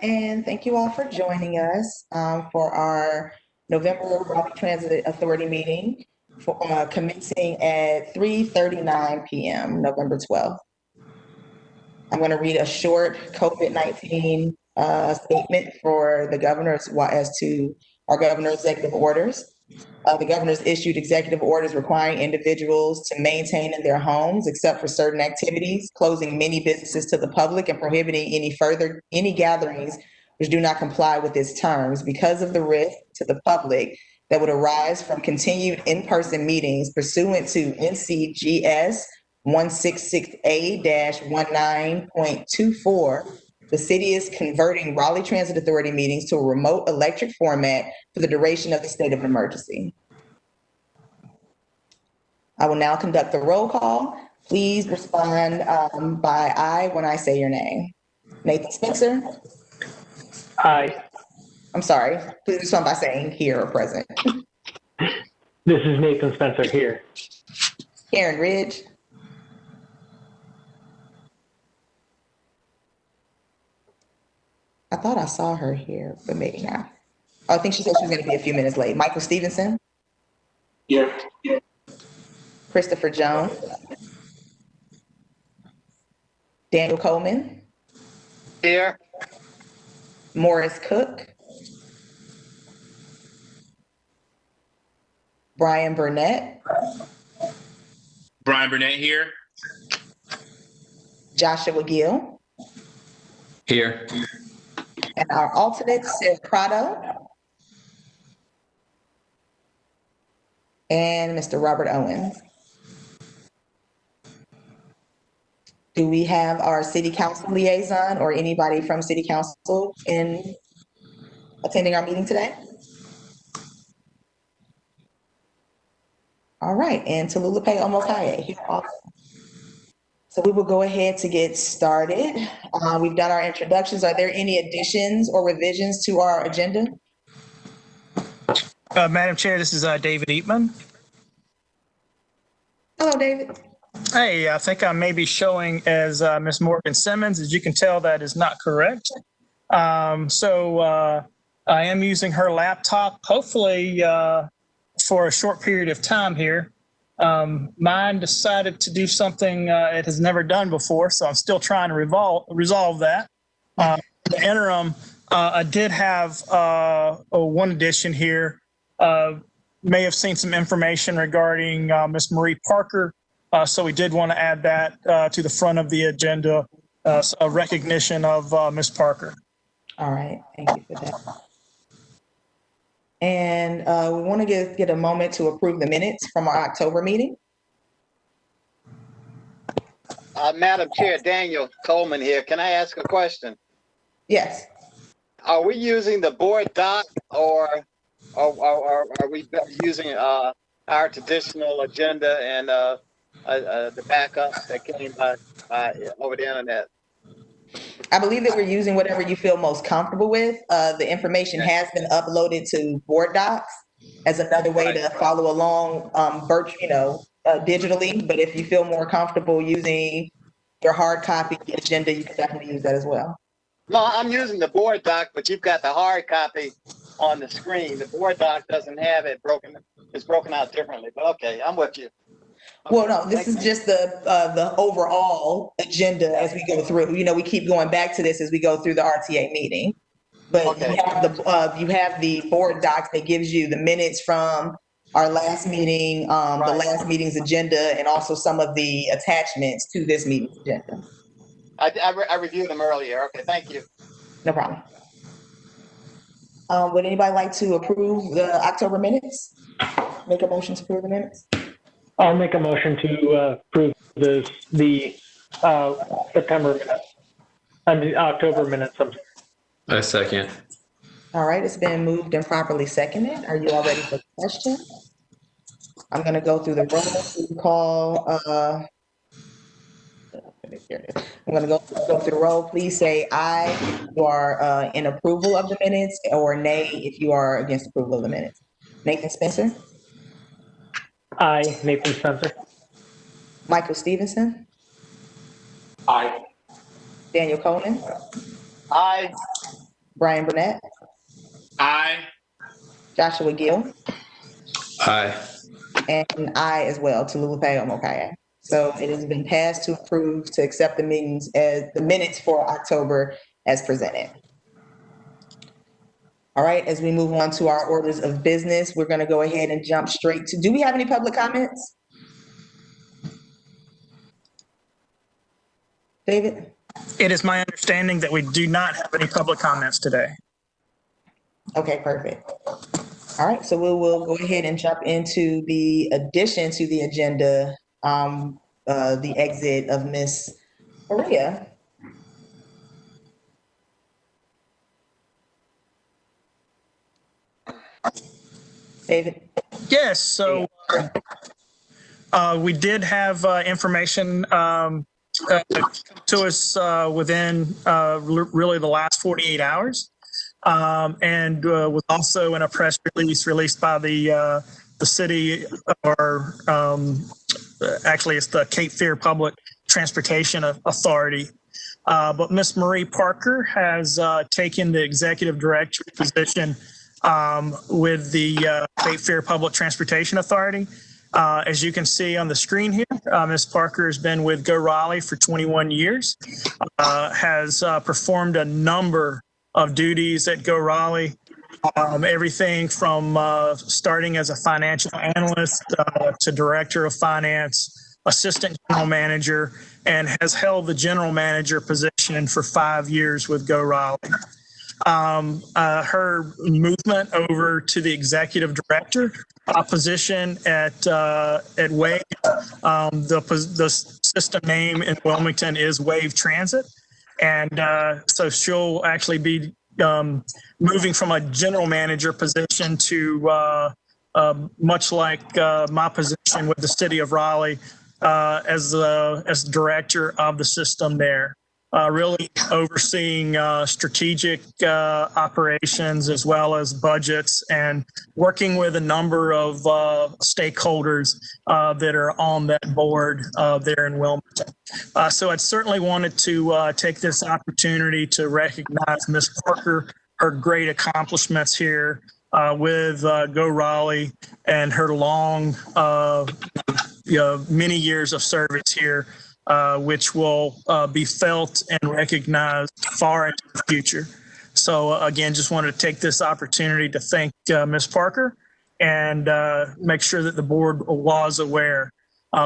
and thank you all for joining us for our November Raleigh Transit Authority meeting commencing at 3:39 p.m., November 12th. I'm going to read a short COVID-19 statement for the governor as to our governor's executive orders. The governor's issued executive orders requiring individuals to maintain in their homes except for certain activities, closing many businesses to the public and prohibiting any gatherings which do not comply with its terms because of the risk to the public that would arise from continued in-person meetings pursuant to NCGS 166A-19.24. The city is converting Raleigh Transit Authority meetings to a remote electric format for the duration of the state of an emergency. I will now conduct the roll call. Please respond by aye when I say your name. Nathan Spencer? Aye. I'm sorry. Please respond by saying here or present. This is Nathan Spencer here. Karen Ridge? I thought I saw her here, but maybe not. Oh, I think she said she was going to be a few minutes late. Michael Stevenson? Here. Christopher Jones? Daniel Coleman? Here. Morris Cook? Brian Burnett? Brian Burnett here. Joshua Gill? Here. And our alternate, Sid Prado? And Mr. Robert Owens. Do we have our city council liaison or anybody from city council in attending our meeting today? All right, and Tallulah Pay Omokaye here also. So we will go ahead to get started. We've done our introductions. Are there any additions or revisions to our agenda? Madam Chair, this is David Eatman. Hello, David. Hey, I think I may be showing as Ms. Morgan Simmons. As you can tell, that is not correct. So I am using her laptop, hopefully for a short period of time here. Mine decided to do something it has never done before, so I'm still trying to resolve that. In the interim, I did have one addition here. May have seen some information regarding Ms. Marie Parker, so we did want to add that to the front of the agenda, a recognition of Ms. Parker. All right, thank you for that. And we want to get a moment to approve the minutes from our October meeting. Madam Chair, Daniel Coleman here. Can I ask a question? Yes. Are we using the board doc or are we using our traditional agenda and the backup that came by over the internet? I believe that we're using whatever you feel most comfortable with. The information has been uploaded to board docs as another way to follow along digitally. But if you feel more comfortable using your hard copy agenda, you can definitely use that as well. No, I'm using the board doc, but you've got the hard copy on the screen. The board doc doesn't have it broken. It's broken out differently. But okay, I'm with you. Okay. Well, no, this is just the overall agenda as we go through. You know, we keep going back to this as we go through the RTA meeting. But okay. You have the board docs that gives you the minutes from our last meeting, the last meeting's agenda, and also some of the attachments to this meeting's agenda. I reviewed them earlier. Okay, thank you. No problem. Would anybody like to approve the October minutes? Make a motion to approve the minutes? I'll make a motion to approve the September minutes. The October minutes. I second. All right, it's been moved and properly seconded. Are you all ready for the question? I'm going to go through the roll call. I'm going to go through the roll. Please say aye if you are in approval of the minutes, or nay if you are against approval of the minutes. Nathan Spencer? Aye, Nathan Spencer. Michael Stevenson? Aye. Daniel Coleman? Aye. Brian Burnett, Aye. Joshua Gill, Aye. and I as well, Tulupe Omokaye. So it has been passed to approve to accept the minutes for October as presented. All right, as we move on to our orders of business, we're going to go ahead and jump straight to, do we have any public comments? David? It is my understanding that we do not have any public comments today. Okay, perfect. All right, so we will go ahead and jump into the addition to the agenda, the exit of Miss Maria. David? Yes, so we did have information to us within really the last 48 hours. And was also in a press release released by the city, or actually it's the Cape Fear Public Transportation Authority. But Miss Marie Parker has taken the executive director position with the Cape Fear Public Transportation Authority. As you can see on the screen here, Ms. Parker has been with Go Raleigh for 21 years, has performed a number of duties at Go Raleigh, everything from starting as a financial analyst to director of finance, assistant general manager, and has held the general manager position for 5 years with Go Raleigh. Her movement over to the executive director position at Wave, the system name in Wilmington is Wave Transit. And so she'll actually be moving from a general manager position to much like my position with the city of Raleigh as director of the system there. Really overseeing strategic operations as well as budgets, and working with a number of stakeholders that are on that board there in Wilmington. So I certainly wanted to take this opportunity to recognize Ms. Parker, her great accomplishments here with Go Raleigh, and her long, many years of service here, which will be felt and recognized far into the future. So again, just wanted to take this opportunity to thank Ms. Parker and make sure that the board was aware.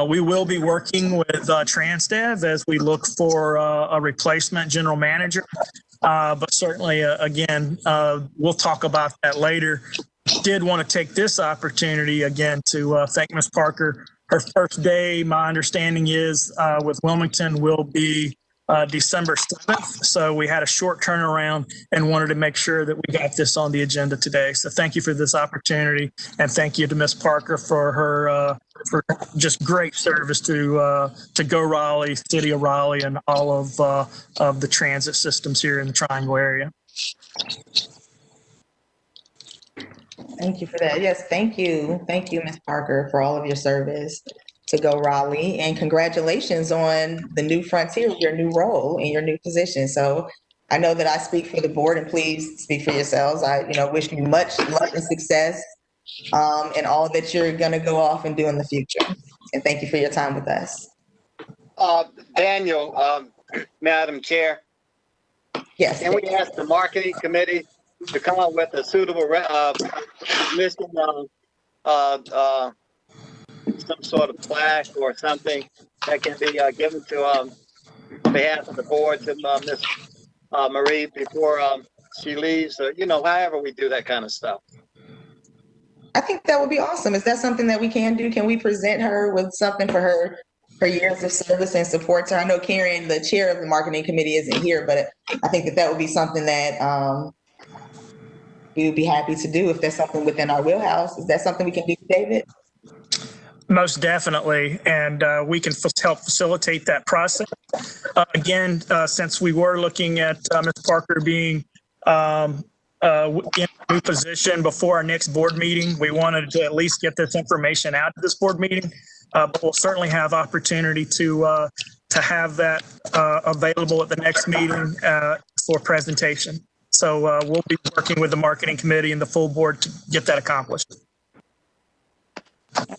We will be working with Transdev as we look for a replacement general manager. But certainly, again, we'll talk about that later. Did want to take this opportunity again to thank Ms. Parker. Her first day, my understanding is, with Wilmington will be December 7th. So we had a short turnaround and wanted to make sure that we got this on the agenda today. So thank you for this opportunity, and thank you to Ms. Parker for her for just great service to Go Raleigh, City of Raleigh, and all of the transit systems here in the Triangle area. Thank you for that. Yes, thank you. Thank you, Ms. Parker, for all of your service to Go Raleigh, and congratulations on the new frontier, your new role and your new position. So I know that I speak for the board, and please speak for yourselves. I, wish you much luck and success in all that you're going to go off and do in the future. And thank you for your time with us. Daniel, Madam Chair. Yes. Can we ask the marketing committee to come up with a suitable listing of some sort of plaque or something that can be given to on behalf of the board to Ms. Marie before she leaves, or however we do that kind of stuff. I think that would be awesome. Is that something that we can do? Can we present her with something for her years of service and support to her? I know Karen, the chair of the marketing committee, isn't here, but I think that would be something that we would be happy to do if there's something within our wheelhouse. Is that something we can do, David? Most definitely, and we can help facilitate that process. Again, since we were looking at Ms. Parker being in a new position before our next board meeting, we wanted to at least get this information out at this board meeting. But we'll certainly have opportunity to have that available at the next meeting for presentation. So we'll be working with the marketing committee and the full board to get that accomplished.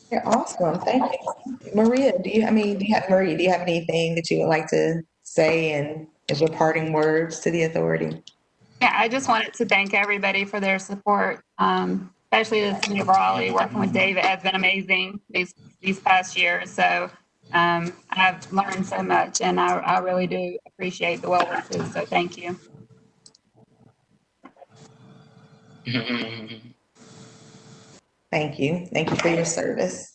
Yeah, awesome. Thank you. Maria, do you have anything that you would like to say and as your parting words to the authority? Yeah, I just wanted to thank everybody for their support, especially the city of Raleigh. Working with David has been amazing these past years. So I've learned so much, and I really do appreciate the well wishes. So thank you. Thank you. Thank you for your service.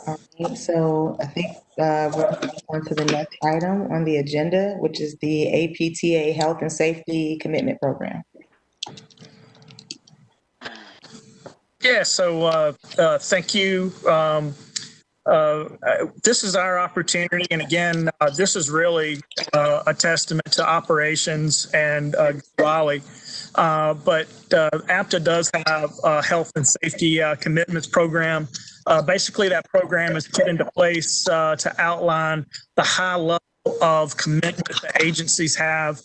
All right, so I think we're moving on to the next item on the agenda, which is the APTA Health and Safety Commitment Program. Yeah, so thank you. This is our opportunity. And again, this is really a testament to operations and Raleigh. But APTA does have a health and safety commitments program. Basically, that program is put into place to outline the high level of commitment that agencies have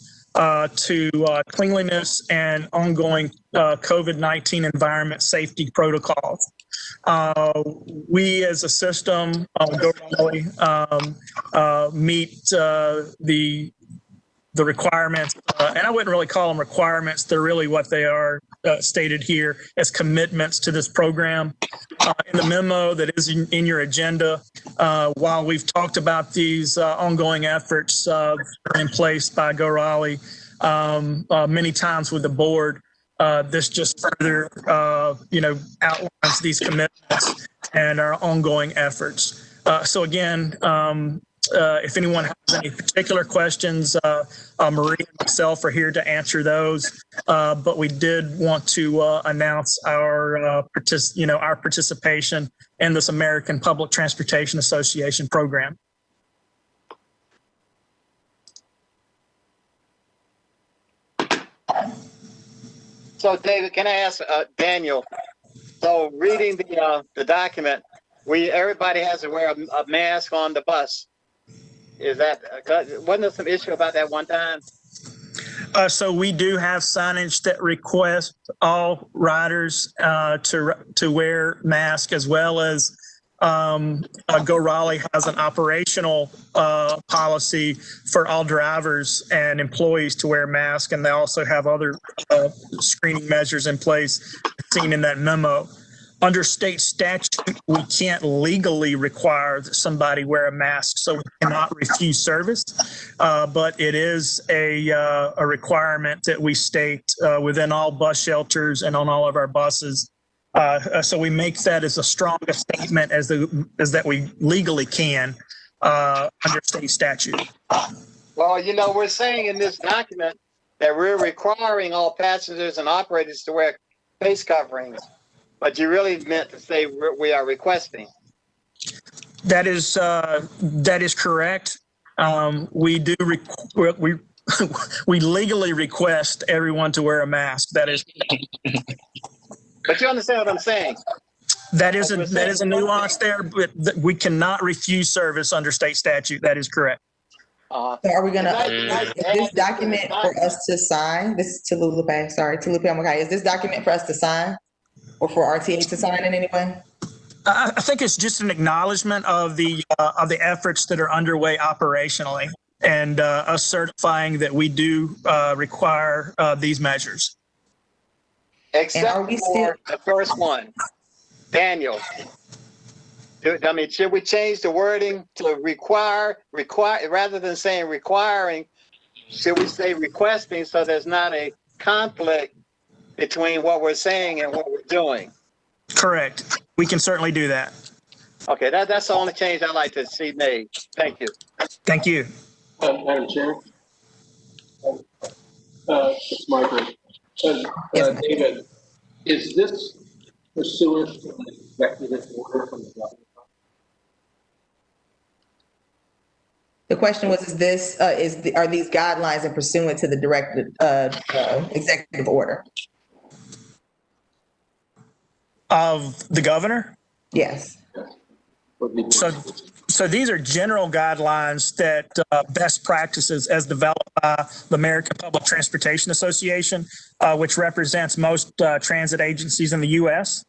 to cleanliness and ongoing COVID-19 environment safety protocols. We as a system meet the requirements, and I wouldn't really call them requirements. They're really what they are stated here as commitments to this program. In the memo that is in your agenda, while we've talked about these ongoing efforts in place by Go Raleigh many times with the board, this just further, outlines these commitments and our ongoing efforts. So again, if anyone has any particular questions, Marie and myself are here to answer those. But we did want to announce our participation in this American Public Transportation Association program. So, David, can I ask Daniel? So, reading the document, everybody has to wear a mask on the bus. Is that wasn't there some issue about that one time? So we do have signage that requests all riders to wear masks, as well as Go Raleigh has an operational policy for all drivers and employees to wear masks, and they also have other screening measures in place seen in that memo. Under state statute, we can't legally require that somebody wear a mask, so we cannot refuse service. But it is a requirement that we state within all bus shelters and on all of our buses. So we make that as a strong a statement as that we legally can under state statute. Well, we're saying in this document that we're requiring all passengers and operators to wear face coverings. But you really meant to say we are requesting. That is correct. We do we legally request everyone to wear a mask. That is. But you understand what I'm saying? That is a nuance there, but we cannot refuse service under state statute. That is correct. So are we gonna, is this document for us to sign? This is Tulupe, sorry, Tulupe Amakai. Is this document for us to sign? Or for RTA to sign in any way? I think it's just an acknowledgement of the efforts that are underway operationally, and us certifying that we do require these measures. Except for the first one, Daniel. I mean, should we change the wording to require rather than saying requiring? Should we say requesting so there's not a conflict between what we're saying and what we're doing? Correct. We can certainly do that. Okay, that's the only change I'd like to see made. Thank you. Thank you. Madam Chair. It's Michael. David, is this pursuant to the executive order from the governor? The question was, are these guidelines in pursuant to the directed executive order? Of the governor? Yes. would be So these are general guidelines that best practices as developed by the American Public Transportation Association, which represents most transit agencies in the U.S.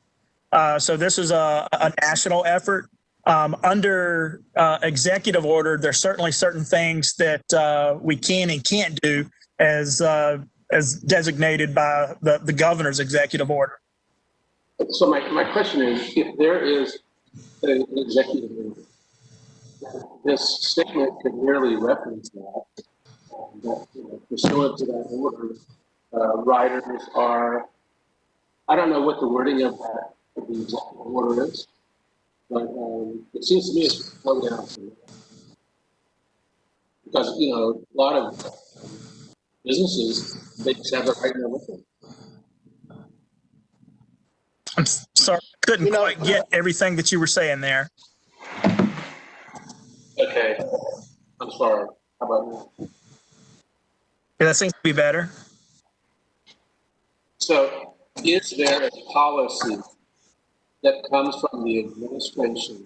So this is a national effort. Under executive order, there's certainly certain things that we can and can't do as designated by the governor's executive order. So my question is, if there is an executive order, this statement could merely reference that, pursuant to that order, riders are, I don't know what the wording of that, of the executive order is, but it seems to me it's flow down from there. Because, a lot of businesses, they just have it right there with them. I'm sorry, I couldn't quite get everything that you were saying there. Okay, I'm sorry. How about that? Yeah, that seems to be better. So, is there a policy that comes from the administration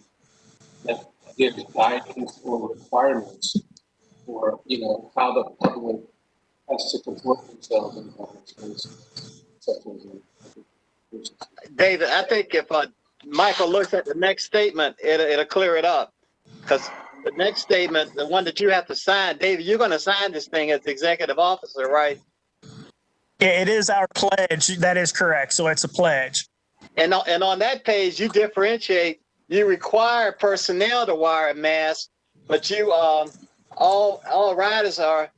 that gives guidance or requirements for, how the public has to comport themselves in public spaces, such as David, I think if Michael looks at the next statement, it'll clear it up. Because the next statement, the one that you have to sign, David, you're going to sign this thing as the executive officer, right? It is our pledge. That is correct. So it's a pledge. And on that page, you differentiate. You require personnel to wear a mask, but you all riders are.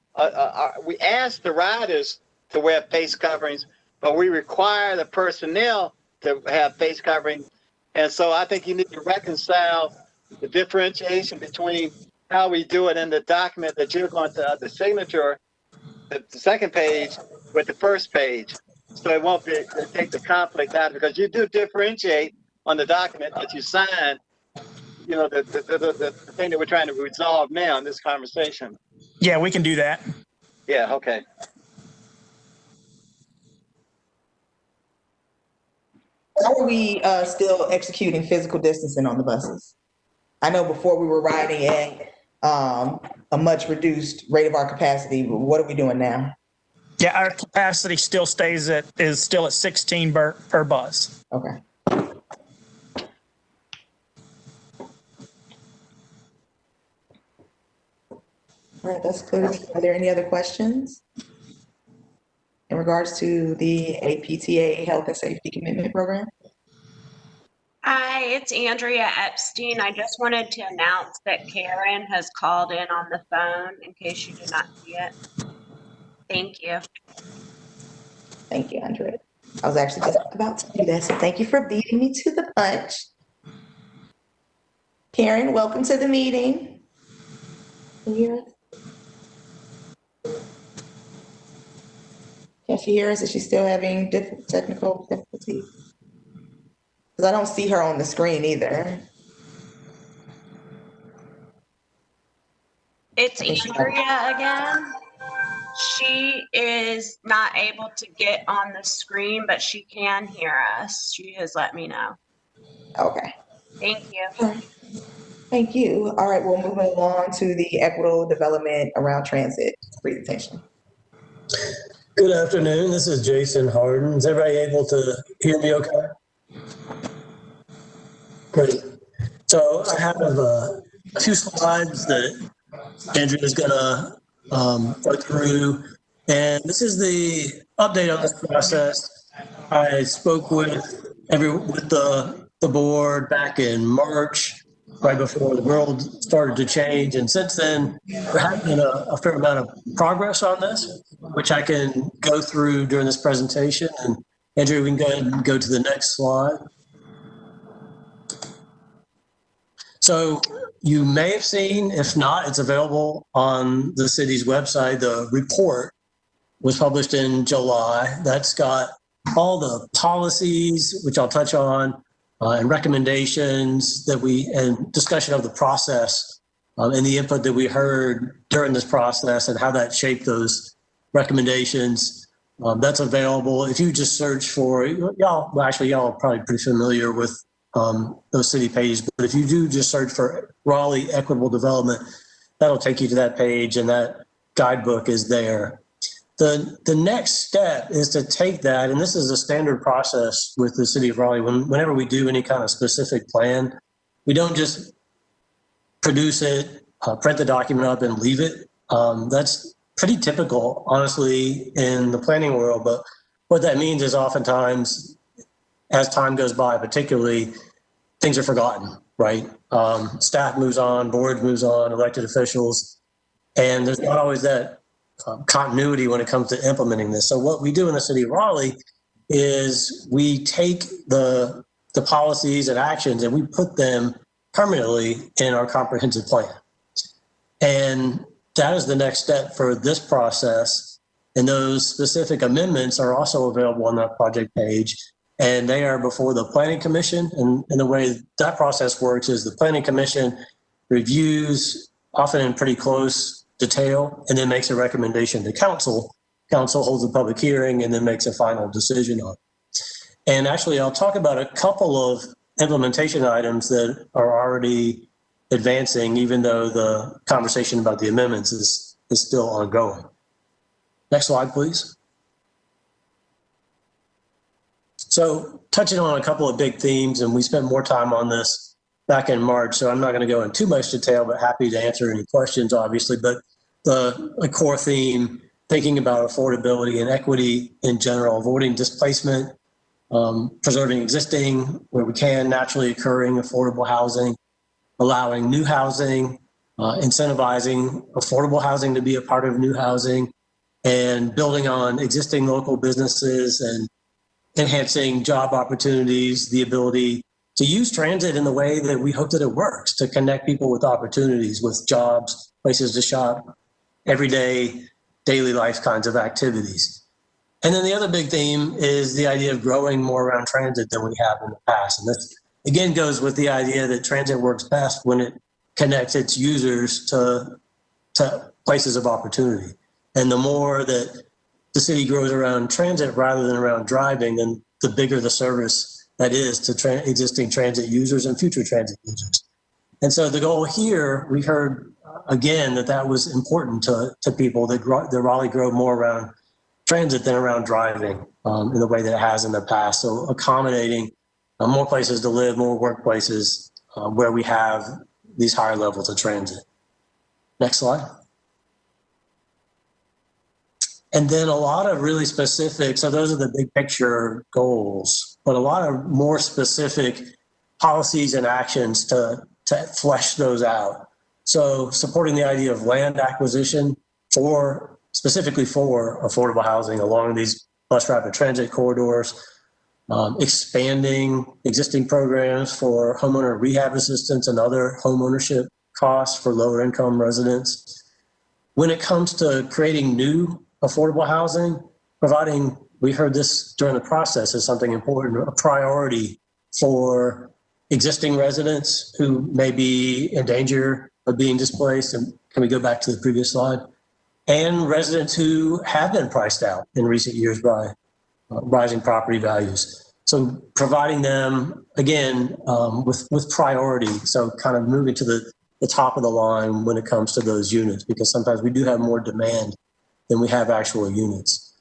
We ask the riders to wear face coverings, but we require the personnel to have face coverings. And so I think you need to reconcile the differentiation between how we do it in the document that you're going to the signature, the second page, with the first page. So it won't take the conflict out, because you do differentiate on the document that you sign, the thing that we're trying to resolve now in this conversation. Yeah, we can do that. Yeah, okay. How are we still executing physical distancing on the buses? I know before we were riding at a much reduced rate of our capacity, but what are we doing now? Yeah, our capacity still is still at 16 per bus. Okay. All right, that's clear. Are there any other questions in regards to the APTA Health and Safety Commitment Program? Hi, it's Andrea Epstein. I just wanted to announce that Karen has called in on the phone in case you did not see it. Thank you. Thank you, Andrea. I was actually just about to do that, so thank you for beating me to the punch. Karen, welcome to the meeting. Can you hear us? Can she hear us? Is she still having technical difficulties? Because I don't see her on the screen either. It's Andrea again. She is not able to get on the screen, but she can hear us. She has let me know. Okay. Thank you. Thank you. All right, we'll move along to the equitable development around transit presentation. Good afternoon. This is Jason Harden. Is everybody able to hear me okay? Great. So I have a few slides that Andrea is going to go through. And this is the update on this process. I spoke with the board back in March, right before the world started to change. And since then, we're having a fair amount of progress on this, which I can go through during this presentation. And Andrea, we can go ahead and go to the next slide. So you may have seen, if not, it's available on the city's website. The report was published in July. That's got all the policies, which I'll touch on, and recommendations and discussion of the process and the input that we heard during this process and how that shaped those recommendations. That's available. If you just search for, y'all are probably pretty familiar with those city pages. But if you do just search for Raleigh Equitable Development, that'll take you to that page, and that guidebook is there. The next step is to take that, and this is a standard process with the city of Raleigh. Whenever we do any kind of specific plan, we don't just produce it, print the document up and leave it. That's pretty typical, honestly, in the planning world. But what that means is oftentimes, as time goes by, particularly, things are forgotten, right? Staff moves on, board moves on, elected officials, and there's not always that continuity when it comes to implementing this. So what we do in the city of Raleigh is we take the policies and actions and we put them permanently in our comprehensive plan. And that is the next step for this process. And those specific amendments are also available on that project page. And they are before the Planning Commission. And the way that process works is the Planning Commission reviews, often in pretty close detail, and then makes a recommendation to council. Council holds a public hearing and then makes a final decision on it. And actually, I'll talk about a couple of implementation items that are already advancing, even though the conversation about the amendments is still ongoing. Next slide, please. So touching on a couple of big themes, and we spent more time on this back in March, so I'm not going to go in too much detail, but happy to answer any questions, obviously. But the core theme, thinking about affordability and equity in general, avoiding displacement, preserving existing, where we can, naturally occurring affordable housing, allowing new housing, incentivizing affordable housing to be a part of new housing, and building on existing local businesses and enhancing job opportunities, the ability to use transit in the way that we hope that it works, to connect people with opportunities, with jobs, places to shop, everyday, daily life kinds of activities. And then the other big theme is the idea of growing more around transit than we have in the past. And this, again, goes with the idea that transit works best when it connects its users to places of opportunity. And the more that the city grows around transit rather than around driving, then the bigger the service that is to existing transit users and future transit users. And so the goal here, we heard again that was important to people, that Raleigh grow more around transit than around driving in the way that it has in the past. So accommodating more places to live, more workplaces where we have these higher levels of transit. Next slide. And then a lot of really specific, so those are the big picture goals, but a lot of more specific policies and actions to flesh those out. So supporting the idea of land acquisition specifically for affordable housing along these bus rapid transit corridors, expanding existing programs for homeowner rehab assistance and other home ownership costs for lower income residents. When it comes to creating new affordable housing, providing, we heard this during the process, is something important, a priority for existing residents who may be in danger of being displaced. And can we go back to the previous slide? And residents who have been priced out in recent years by rising property values. So providing them, again, with priority. So kind of moving to the top of the line when it comes to those units, because sometimes we do have more demand than we have actual units.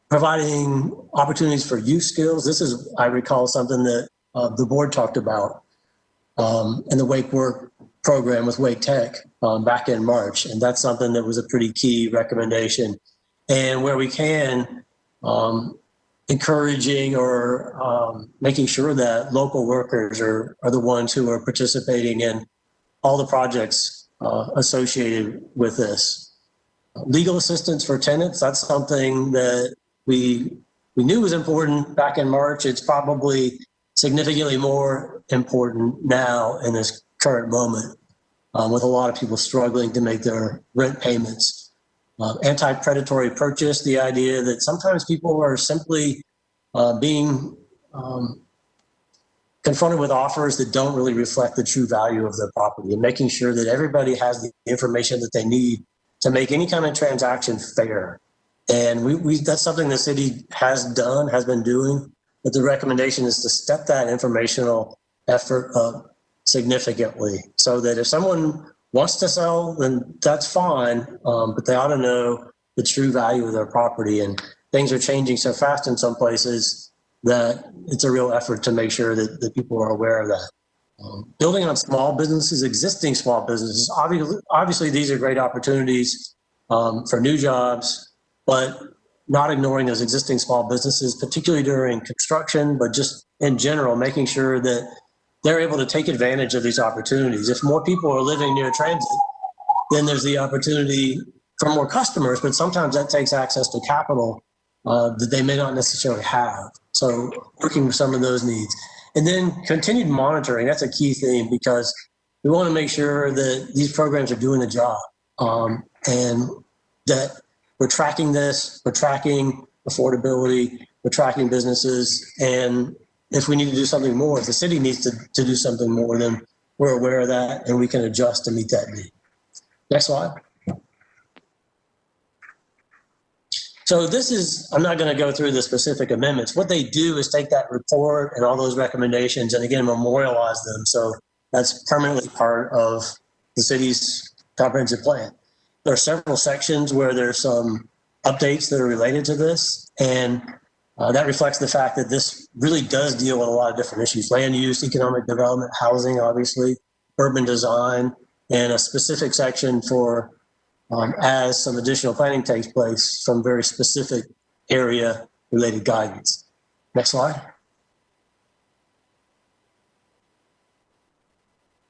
Providing opportunities for youth skills. This is, I recall, something that the board talked about in the Wake Work program with Wake Tech back in March. And that's something that was a pretty key recommendation. And where we can, encouraging or making sure that local workers are the ones who are participating in all the projects associated with this. Legal assistance for tenants, that's something that we knew was important back in March. It's probably significantly more important now in this current moment, with a lot of people struggling to make their rent payments. Anti-predatory purchase, the idea that sometimes people are simply being confronted with offers that don't really reflect the true value of their property, and making sure that everybody has the information that they need to make any kind of transaction fair. And that's something the city has been doing but the recommendation is to step that informational effort up significantly so that if someone wants to sell, then that's fine, but they ought to know the true value of their property. And things are changing so fast in some places that it's a real effort to make sure that people are aware of that. Building on small businesses, existing small businesses, obviously these are great opportunities for new jobs, but not ignoring those existing small businesses, particularly during construction, but just in general, making sure that they're able to take advantage of these opportunities. If more people are living near transit, then there's the opportunity for more customers, but sometimes that takes access to capital that they may not necessarily have. So working with some of those needs. And then continued monitoring, that's a key thing because we want to make sure that these programs are doing the job and that we're tracking this, we're tracking affordability, we're tracking businesses. And if we need to do something more, if the city needs to do something more, then we're aware of that and we can adjust to meet that need. Next slide. So this is, I'm not going to go through the specific amendments. What they do is take that report and all those recommendations and again, memorialize them. So that's permanently part of the city's comprehensive plan. There are several sections where there's some updates that are related to this. And that reflects the fact that this really does deal with a lot of different issues: land use, economic development, housing, obviously, urban design, and a specific section for as some additional planning takes place, some very specific area related guidance. Next slide.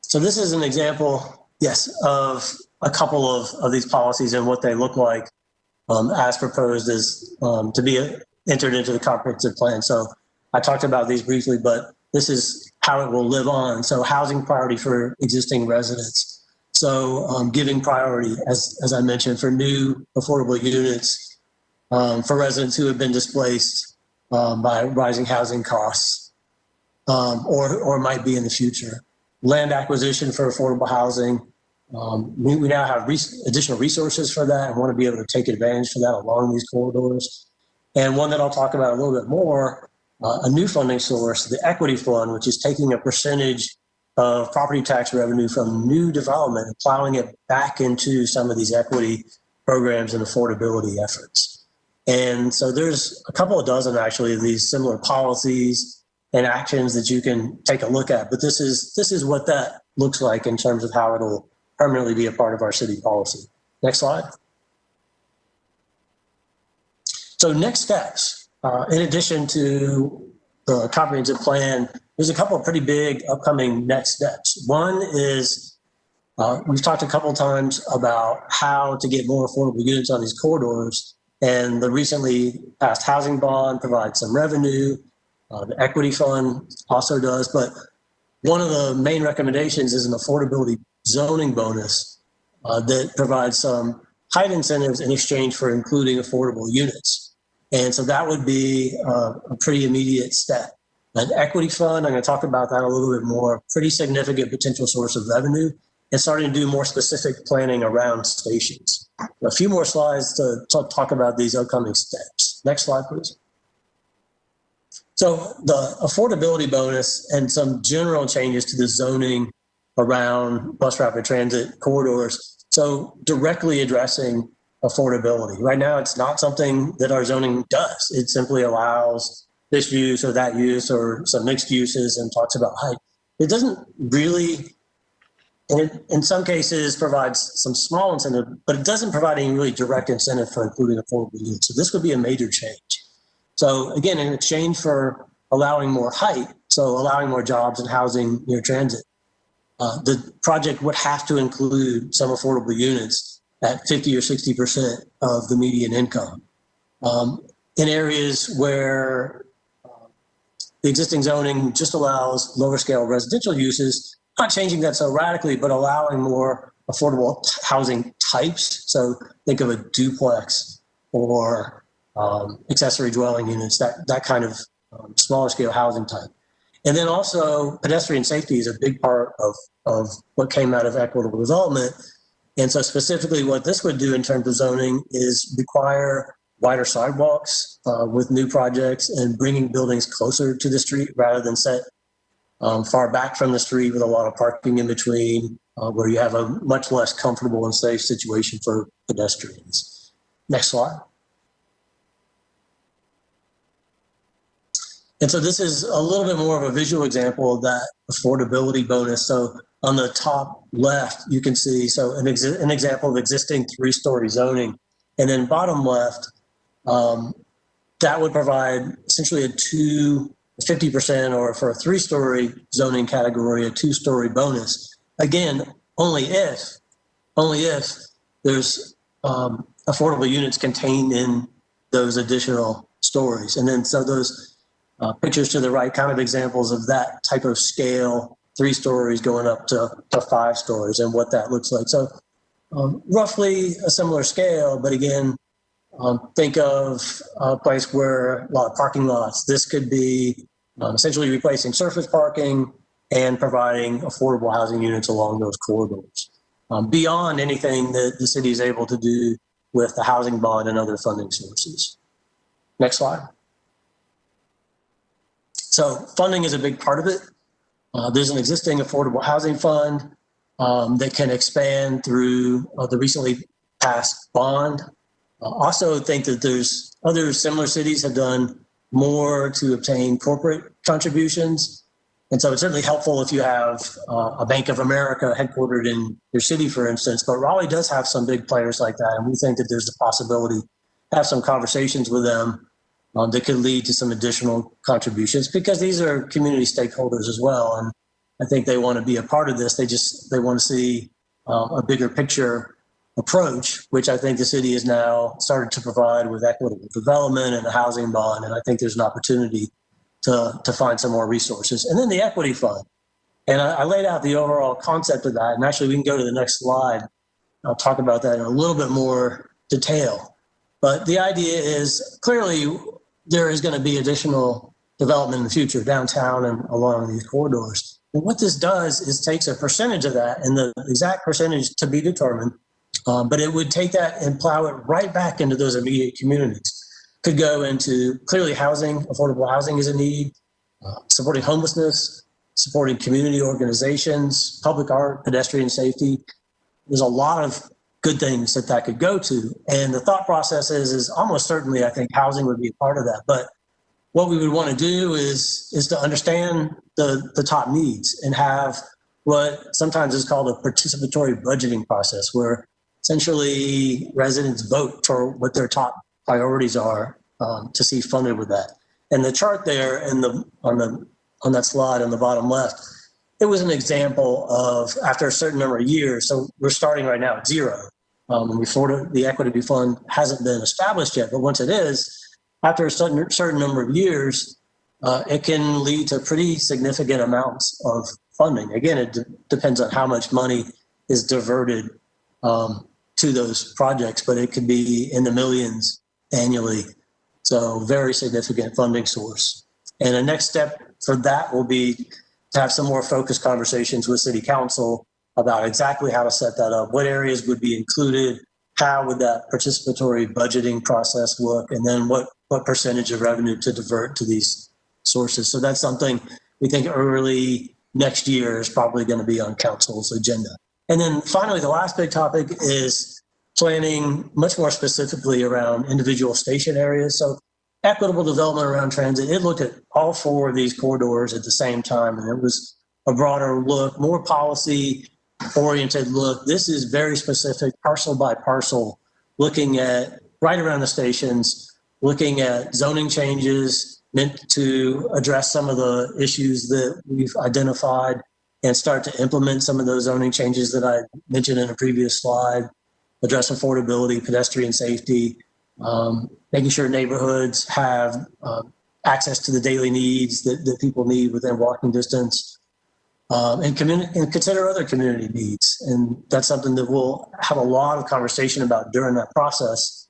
So this is an example, yes, of a couple of these policies and what they look like as proposed as to be entered into the comprehensive plan. So I talked about these briefly, but this is how it will live on. So housing priority for existing residents. So giving priority, as I mentioned, for new affordable units for residents who have been displaced by rising housing costs or might be in the future. Land acquisition for affordable housing. We now have additional resources for that and want to be able to take advantage for that along these corridors. And one that I'll talk about a little bit more, a new funding source, the equity fund, which is taking a percentage of property tax revenue from new development and plowing it back into some of these equity programs and affordability efforts. And so there's a couple of dozen actually of these similar policies and actions that you can take a look at. But this is what that looks like in terms of how it'll permanently be a part of our city policy. Next slide. So next steps, in addition to the comprehensive plan, there's a couple of pretty big upcoming next steps. One is we've talked a couple of times about how to get more affordable units on these corridors, and the recently passed housing bond provides some revenue. The equity fund also does, but one of the main recommendations is an affordability zoning bonus that provides some height incentives in exchange for including affordable units. And so that would be a pretty immediate step. An equity fund, I'm going to talk about that a little bit more, pretty significant potential source of revenue, and starting to do more specific planning around stations. A few more slides to talk about these upcoming steps. Next slide, please. So the affordability bonus and some general changes to the zoning around bus rapid transit corridors. So directly addressing affordability. Right now, it's not something that our zoning does. It simply allows this use or that use or some mixed uses and talks about height. It doesn't really, in some cases, provides some small incentive, but it doesn't provide any really direct incentive for including affordable units. So this would be a major change. So again, in exchange for allowing more height, so allowing more jobs and housing near transit, the project would have to include some affordable units at 50 or 60% of the median income. In areas where the existing zoning just allows lower scale residential uses, not changing that so radically, but allowing more affordable housing types. So think of a duplex or accessory dwelling units, that kind of smaller scale housing type. And then also pedestrian safety is a big part of what came out of equitable development. And so specifically what this would do in terms of zoning is require wider sidewalks with new projects and bringing buildings closer to the street rather than set far back from the street with a lot of parking in between, where you have a much less comfortable and safe situation for pedestrians. Next slide. And so this is a little bit more of a visual example of that affordability bonus. So on the top left, you can see, so an example of existing 3-story zoning. And then bottom left, that would provide essentially a 50%, or for a 3-story zoning category, a 2-story bonus. Again, only if there's affordable units contained in those additional stories. And then so those pictures to the right, kind of examples of that type of scale, 3 stories going up to 5 stories and what that looks like. So roughly a similar scale, but again, think of a place where a lot of parking lots. This could be essentially replacing surface parking and providing affordable housing units along those corridors, beyond anything that the city is able to do with the housing bond and other funding sources. Next slide. So funding is a big part of it. There's an existing affordable housing fund that can expand through the recently passed bond. Also think that there's other similar cities have done more to obtain corporate contributions. And so it's certainly helpful if you have a Bank of America headquartered in your city, for instance, but Raleigh does have some big players like that. And we think that there's the possibility to have some conversations with them that could lead to some additional contributions, because these are community stakeholders as well. And I think they want to be a part of this. They want to see a bigger picture approach, which I think the city has now started to provide with equitable development and a housing bond. And I think there's an opportunity to find some more resources. And then the equity fund. And I laid out the overall concept of that. And actually we can go to the next slide. I'll talk about that in a little bit more detail. But the idea is clearly there is going to be additional development in the future downtown and along these corridors. And what this does is takes a percentage of that, and the exact percentage to be determined, but it would take that and plow it right back into those immediate communities. Could go into clearly housing, affordable housing is a need, supporting homelessness, supporting community organizations, public art, pedestrian safety. There's a lot of good things that could go to. And the thought process is almost certainly, I think housing would be a part of that. But what we would want to do is to understand the top needs and have what sometimes is called a participatory budgeting process, where essentially residents vote for what their top priorities are to see funded with that. And the chart there on that slide on the bottom left, it was an example of after a certain number of years. So we're starting right now at 0. And before the equity fund hasn't been established yet, but once it is, after a certain number of years, it can lead to pretty significant amounts of funding. Again, it depends on how much money is diverted to those projects, but it could be in the millions annually. So very significant funding source. And the next step for that will be to have some more focused conversations with City Council about exactly how to set that up, what areas would be included, how would that participatory budgeting process look, and then what percentage of revenue to divert to these sources. So that's something we think early next year is probably going to be on council's agenda. And then finally, the last big topic is planning much more specifically around individual station areas. So equitable development around transit, it looked at all 4 of these corridors at the same time, and it was a broader look, more policy oriented look. This is very specific, parcel by parcel, looking at right around the stations, looking at zoning changes meant to address some of the issues that we've identified and start to implement some of those zoning changes that I mentioned in a previous slide, address affordability, pedestrian safety, making sure neighborhoods have access to the daily needs that people need within walking distance, and consider other community needs. And that's something that we'll have a lot of conversation about during that process.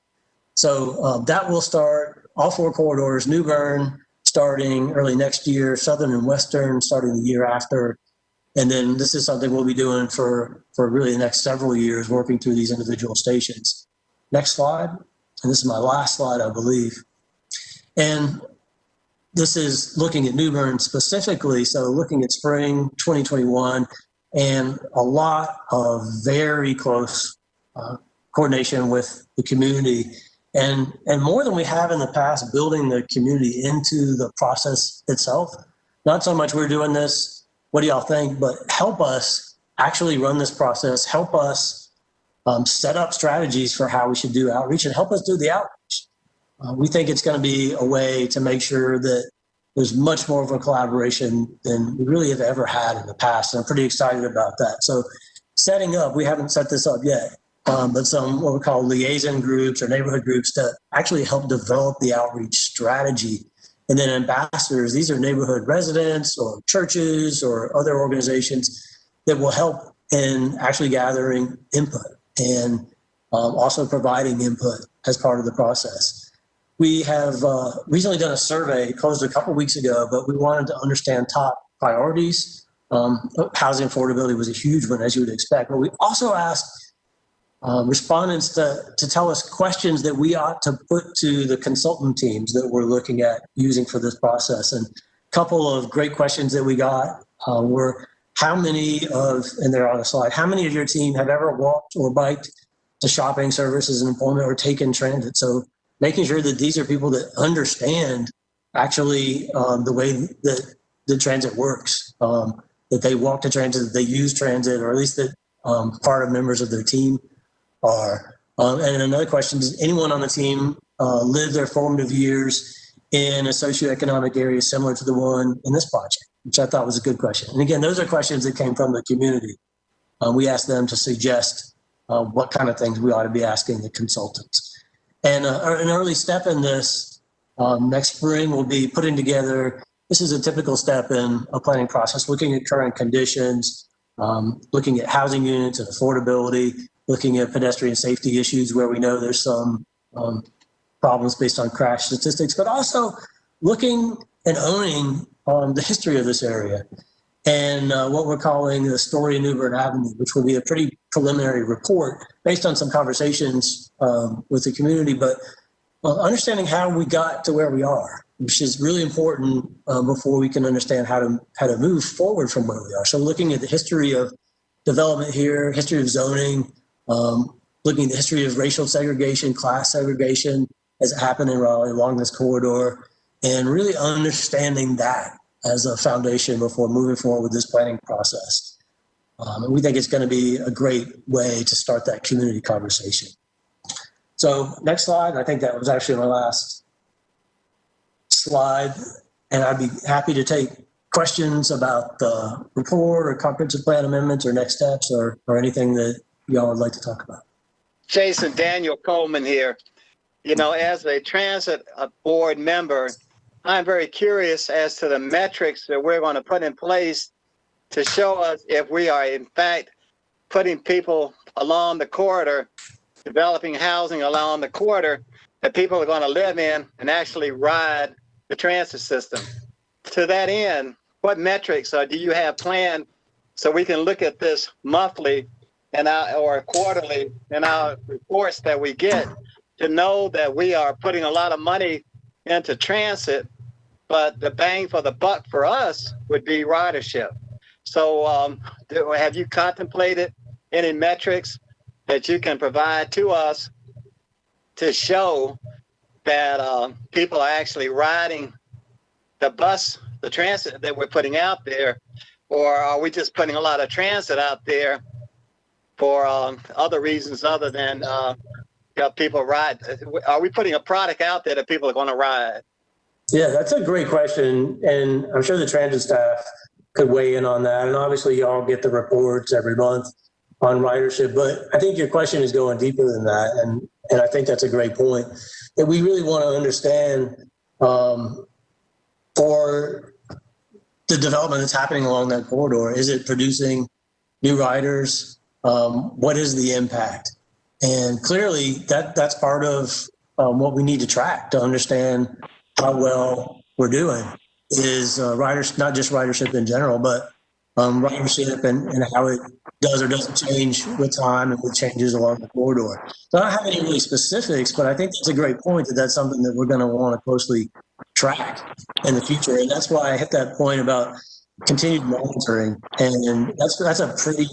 So that will start all 4 corridors, New Bern starting early next year, Southern and Western starting the year after. And then this is something we'll be doing for really the next several years, working through these individual stations. Next slide. And this is my last slide, I believe. And this is looking at New Bern specifically, so looking at spring 2021, and a lot of very close coordination with the community, and more than we have in the past, building the community into the process itself. Not so much we're doing this, what do y'all think, but help us actually run this process, help us set up strategies for how we should do outreach, and help us do the outreach. We think it's going to be a way to make sure that there's much more of a collaboration than we really have ever had in the past. And I'm pretty excited about that. So setting up, we haven't set this up yet, but some what we call liaison groups or neighborhood groups to actually help develop the outreach strategy. And then ambassadors, these are neighborhood residents or churches or other organizations that will help in actually gathering input and also providing input as part of the process. We have recently done a survey, closed a couple weeks ago, but we wanted to understand top priorities. Housing affordability was a huge one, as you would expect. But we also asked respondents to tell us questions that we ought to put to the consultant teams that we're looking at using for this process. And a couple of great questions that we got were, how many of, and they're on the slide, how many of your team have ever walked or biked to shopping, services, and employment, or taken transit? So making sure that these are people that understand actually the way that the transit works, that they walk to transit, that they use transit, or at least that part of members of their team are. And another question, does anyone on the team live their formative years in a socioeconomic area similar to the one in this project, which I thought was a good question. And again, those are questions that came from the community. We asked them to suggest what kind of things we ought to be asking the consultants. And an early step in this next spring will be putting together, this is a typical step in a planning process, looking at current conditions, looking at housing units and affordability, looking at pedestrian safety issues where we know there's some problems based on crash statistics, but also looking and owning the history of this area and what we're calling the story of New Bern Avenue, which will be a pretty preliminary report based on some conversations with the community, but understanding how we got to where we are, which is really important before we can understand how to move forward from where we are. So looking at the history of development here, history of zoning, looking at the history of racial segregation, class segregation as it happened in Raleigh along this corridor, and really understanding that as a foundation before moving forward with this planning process. And we think it's going to be a great way to start that community conversation. So next slide, I think that was actually my last slide, and I'd be happy to take questions about the report or comprehensive plan amendments or next steps or anything that y'all would like to talk about. Jason, Daniel Coleman here. You know, as a transit board member, I'm very curious as to the metrics that we're going to put in place to show us if we are in fact putting people along the corridor, developing housing along the corridor that people are going to live in and actually ride the transit system. To that end, what metrics do you have planned so we can look at this monthly and or quarterly in our reports that we get to know that we are putting a lot of money into transit, but the bang for the buck for us would be ridership. So have you contemplated any metrics that you can provide to us to show that people are actually riding the bus, the transit that we're putting out there, or are we just putting a lot of transit out there for other reasons other than people ride? Are we putting a product out there that people are going to ride? Yeah, that's a great question. And I'm sure the transit staff could weigh in on that. And obviously y'all get the reports every month on ridership, but I think your question is going deeper than that. And I think that's a great point that we really want to understand for the development that's happening along that corridor. Is it producing new riders? What is the impact? And clearly that's part of what we need to track to understand how well we're doing is riders, not just ridership in general, but ridership and how it does or doesn't change with time and with changes along the corridor. So I don't have any really specifics, but I think that's a great point that that's something that we're going to want to closely track in the future. And that's why I hit that point about continued monitoring. And that's a pretty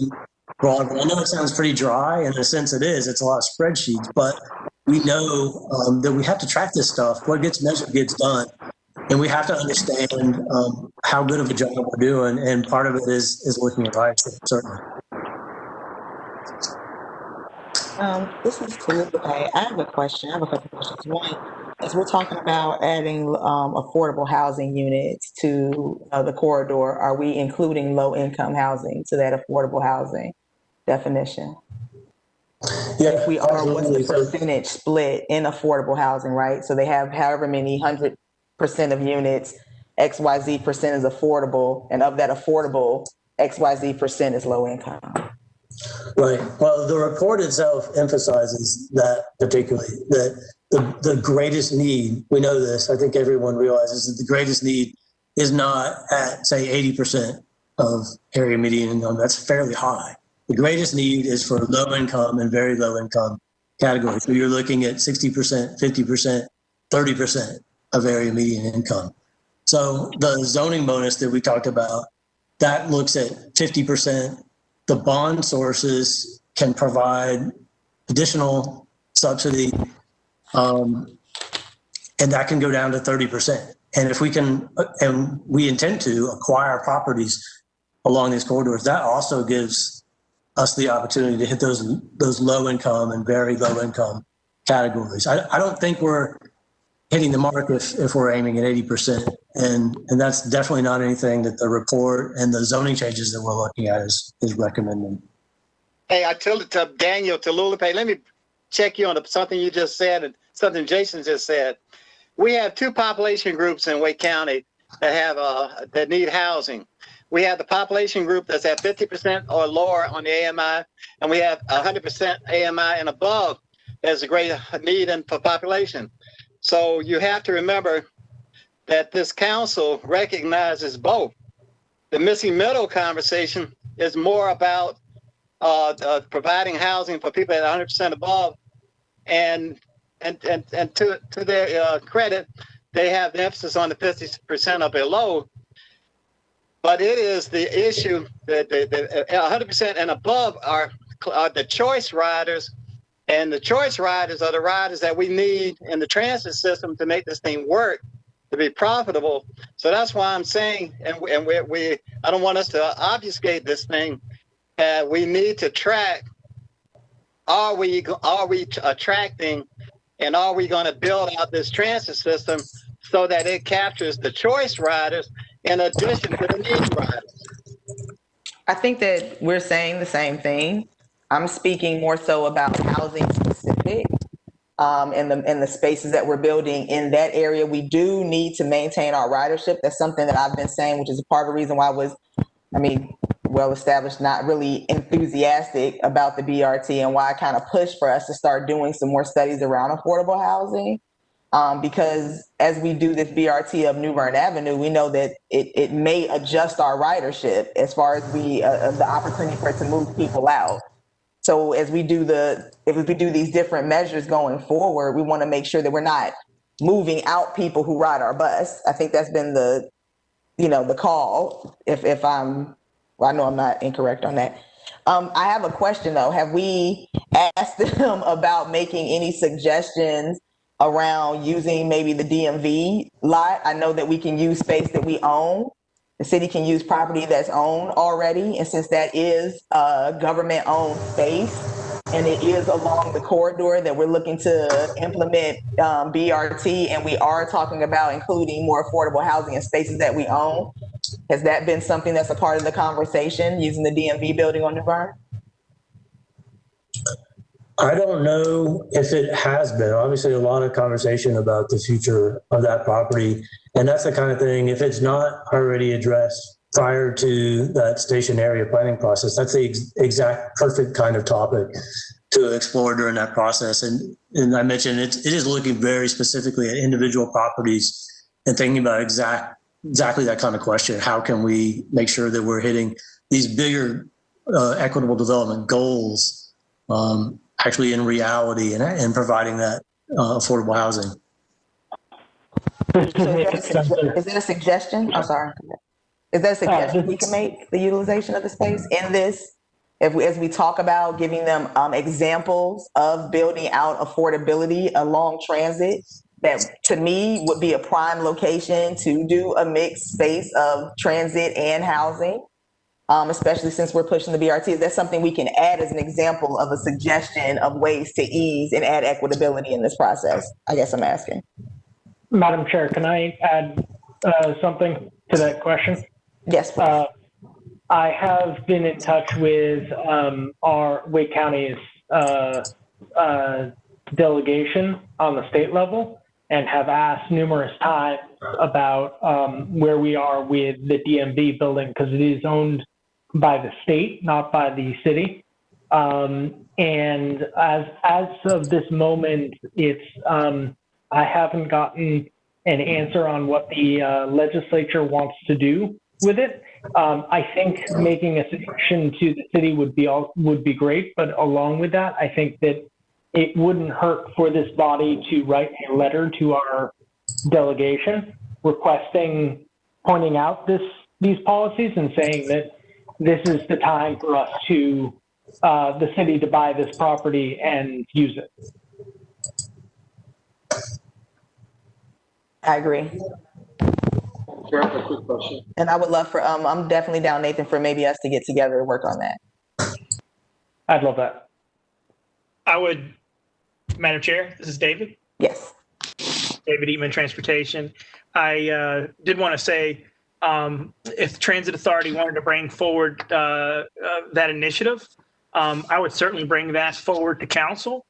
broad one. I know it sounds pretty dry, and in a sense it is. It's a lot of spreadsheets, but we know that we have to track this stuff. What gets measured gets done. And we have to understand how good of a job we're doing. And part of it is looking at ridership, certainly. This is Felipe. I have a question. I have a couple questions. One, as we're talking about adding affordable housing units to the corridor, are we including low-income housing to that affordable housing definition? Yeah, if we are, what's the absolutely. percentage split in affordable housing, right? So they have however many 100% of units, XYZ percent is affordable, and of that affordable, XYZ percent is low income. Right. Well, the report itself emphasizes that particularly, that the greatest need, we know this, I think everyone realizes that the greatest need is not at, say, 80% of area median income. That's fairly high. The greatest need is for low income and very low income categories. So you're looking at 60%, 50%, 30% of area median income. So the zoning bonus that we talked about, that looks at 50%. The bond sources can provide additional subsidy, and that can go down to 30%. And if we can, and we intend to acquire properties along these corridors, that also gives us the opportunity to hit those low income and very low income categories. I don't think we're hitting the mark if we're aiming at 80%. And that's definitely not anything that the report and the zoning changes that we're looking at is recommending. Hey, I told it to Daniel, to Lulipe, let me check you on something you just said and something Jason just said. We have two population groups in Wake County that have that need housing. We have the population group that's at 50% or lower on the AMI, and we have 100% AMI and above. There's a great need for population. So you have to remember that this council recognizes both. The missing middle conversation is more about providing housing for people at 100% above, and to their credit, they have the emphasis on the 50% or below. But it is the issue that the 100% and above are the choice riders, and the choice riders are the riders that we need in the transit system to make this thing work, to be profitable. So that's why I'm saying, and we I don't want us to obfuscate this thing. We need to track: are we attracting, and are we going to build out this transit system so that it captures the choice riders in addition to the need riders? I think that we're saying the same thing. I'm speaking more so about housing specific, and the spaces that we're building in that area. We do need to maintain our ridership. That's something that I've been saying, which is a part of the reason why well established, not really enthusiastic about the BRT, and why I kind of pushed for us to start doing some more studies around affordable housing. Because as we do this BRT of New Bern Avenue, we know that it may adjust our ridership as far as the opportunity for it to move people out. So as we do if we do these different measures going forward, we want to make sure that we're not moving out people who ride our bus. I think that's been the call. I know I'm not incorrect on that. I have a question though. Have we asked them about making any suggestions around using maybe the DMV lot? I know that we can use space that we own. The city can use property that's owned already. And since that is government owned space and it is along the corridor that we're looking to implement BRT, and we are talking about including more affordable housing in spaces that we own, has that been something that's a part of the conversation, using the DMV building on New Bern? I don't know if it has been. Obviously, a lot of conversation about the future of that property. And that's the kind of thing, if it's not already addressed prior to that station area planning process, that's the exact perfect kind of topic to explore during that process. And I mentioned it is looking very specifically at individual properties and thinking about exact exactly that kind of question. How can we make sure that we're hitting these bigger equitable development goals actually in reality and providing that affordable housing? Is that a suggestion? I'm sorry. Is that a suggestion we can make, the utilization of the space in this? As we talk about giving them examples of building out affordability along transit, that to me would be a prime location to do a mixed space of transit and housing, especially since we're pushing the BRT. Is that something we can add as an example of a suggestion of ways to ease and add equitability in this process? I guess I'm asking. Madam Chair, can I add something to that question? Yes, please. I have been in touch with our Wake County's delegation on the state level and have asked numerous times about where we are with the DMV building, because it is owned by the state, not by the city. And as of this moment, it's I haven't gotten an answer on what the legislature wants to do with it. I think making a suggestion to the city would be great, but along with that, I think that it wouldn't hurt for this body to write a letter to our delegation requesting, pointing out these policies and saying that this is the time for us to the city to buy this property and use it. I agree. Sure, I have a quick question. And I would love for, I'm definitely down, Nathan, for maybe us to get together and work on that. I'd love that. I would, Madam Chair, this is David. Yes. David Eatman, Transportation. I did want to say, if the Transit Authority wanted to bring forward that initiative, I would certainly bring that forward to council.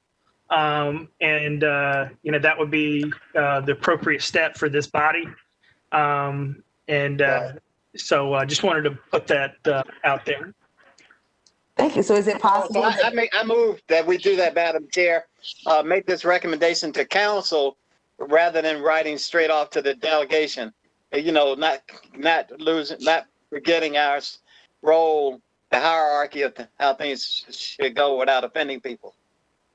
And that would be the appropriate step for this body. So I just wanted to put that out there. Thank you. So is it possible? I move that we do that, Madam Chair. Make this recommendation to council rather than writing straight off to the delegation. Not forgetting our role, the hierarchy of how things should go without offending people.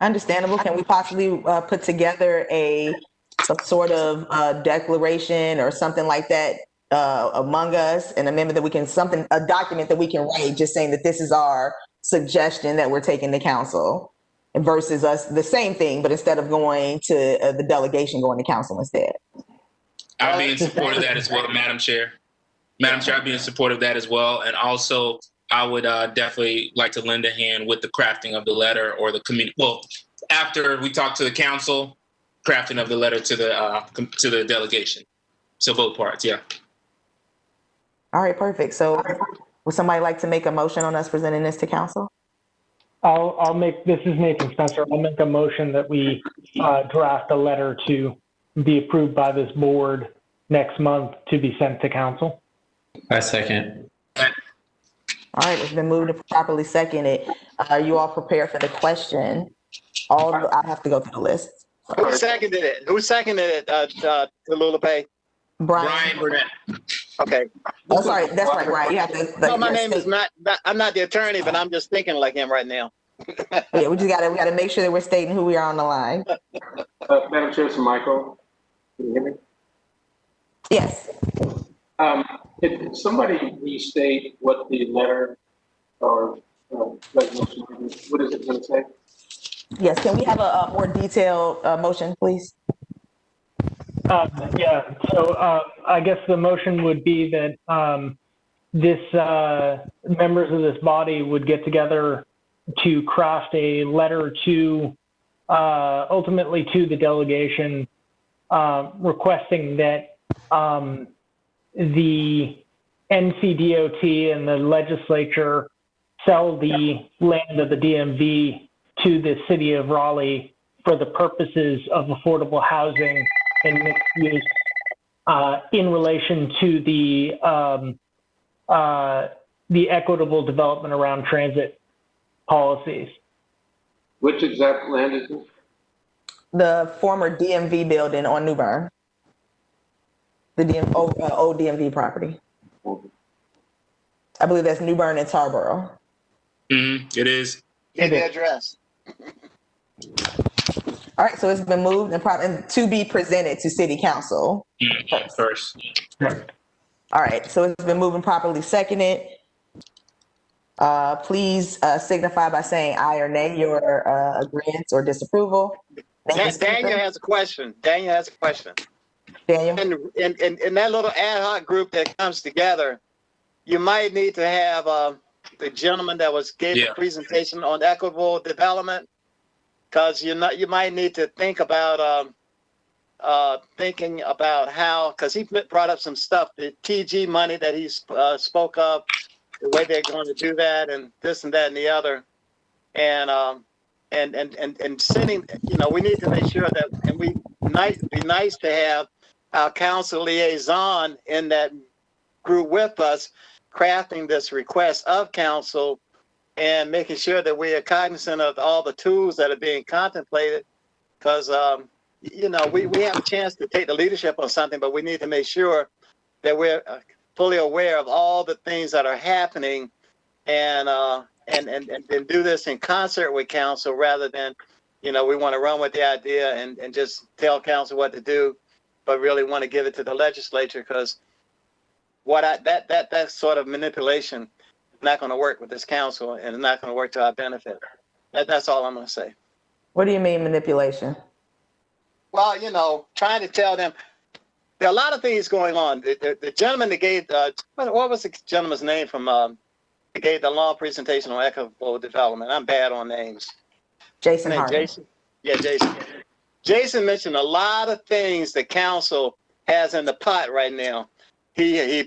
Understandable. Can we possibly put together some sort of declaration or something like that among us, an amendment that we can, a document that we can write just saying that this is our suggestion that we're taking to council, versus us the same thing, but instead of going to the delegation, going to council instead? I'll be in support of that as well, Madam Chair. Madam Chair, I'll be in support of that as well. And also, I would definitely like to lend a hand with the crafting of the letter or the committee. Well, after we talk to the council, crafting of the letter to the delegation. So both parts, yeah. All right, perfect. So would somebody like to make a motion on us presenting this to council? I'll make, this is Nathan Spencer. I'll make a motion that we draft a letter to be approved by this board next month to be sent to council. I second. All right, it's been moved and properly seconded. Are you all prepared for the question? I have to go through the list. Who seconded it? Lula Brian Burnett. Okay. Oh, sorry. That's right, Brian. You have to. No, my name is not. I'm not the attorney, but I'm just thinking like him right now. Yeah, we gotta make sure that we're stating who we are on the line. Madam Chair, so Michael, can you hear me? Yes. Could somebody restate what the letter or resolution, what is it going to say? Yes. Can we have a more detailed motion, please? Yeah. So I guess the motion would be that members of this body would get together to craft a letter to ultimately to the delegation requesting that the NCDOT and the legislature sell the land of the DMV to the city of Raleigh for the purposes of affordable housing and mixed use in relation to the equitable development around transit policies. Which exact land is this? The former DMV building on New Bern. The old DMV property. I believe that's New Bern and Tarboro. It is. Get the address. All right, so it's been moved and to be presented to City Council First. All right, so it's been moved and properly seconded. Please signify by saying aye or nay your agreement or disapproval. Daniel has a question. Daniel. Daniel? In that little ad hoc group that comes together, you might need to have the gentleman that gave the presentation on equitable development, because you might need to think about thinking about how, because he brought up some stuff, the TG money that he spoke of, the way they're going to do that, and this and that and the other, and sitting, we need to make sure that, and be nice to have our council liaison in that group with us, crafting this request of council and making sure that we are cognizant of all the tools that are being contemplated, because we have a chance to take the leadership on something, but we need to make sure that we're fully aware of all the things that are happening, and do this in concert with council, rather than, we want to run with the idea and just tell council what to do, but really want to give it to the legislature, because that sort of manipulation is not going to work with this council, and it's not going to work to our benefit. That's all I'm going to say. What do you mean manipulation? Well, trying to tell them there are a lot of things going on. The gentleman that gave what was the gentleman's name from that gave the long presentation on equitable development? I'm bad on names. Jason Harding. Jason? Yeah, Jason. Jason mentioned a lot of things the council has in the pot right now. He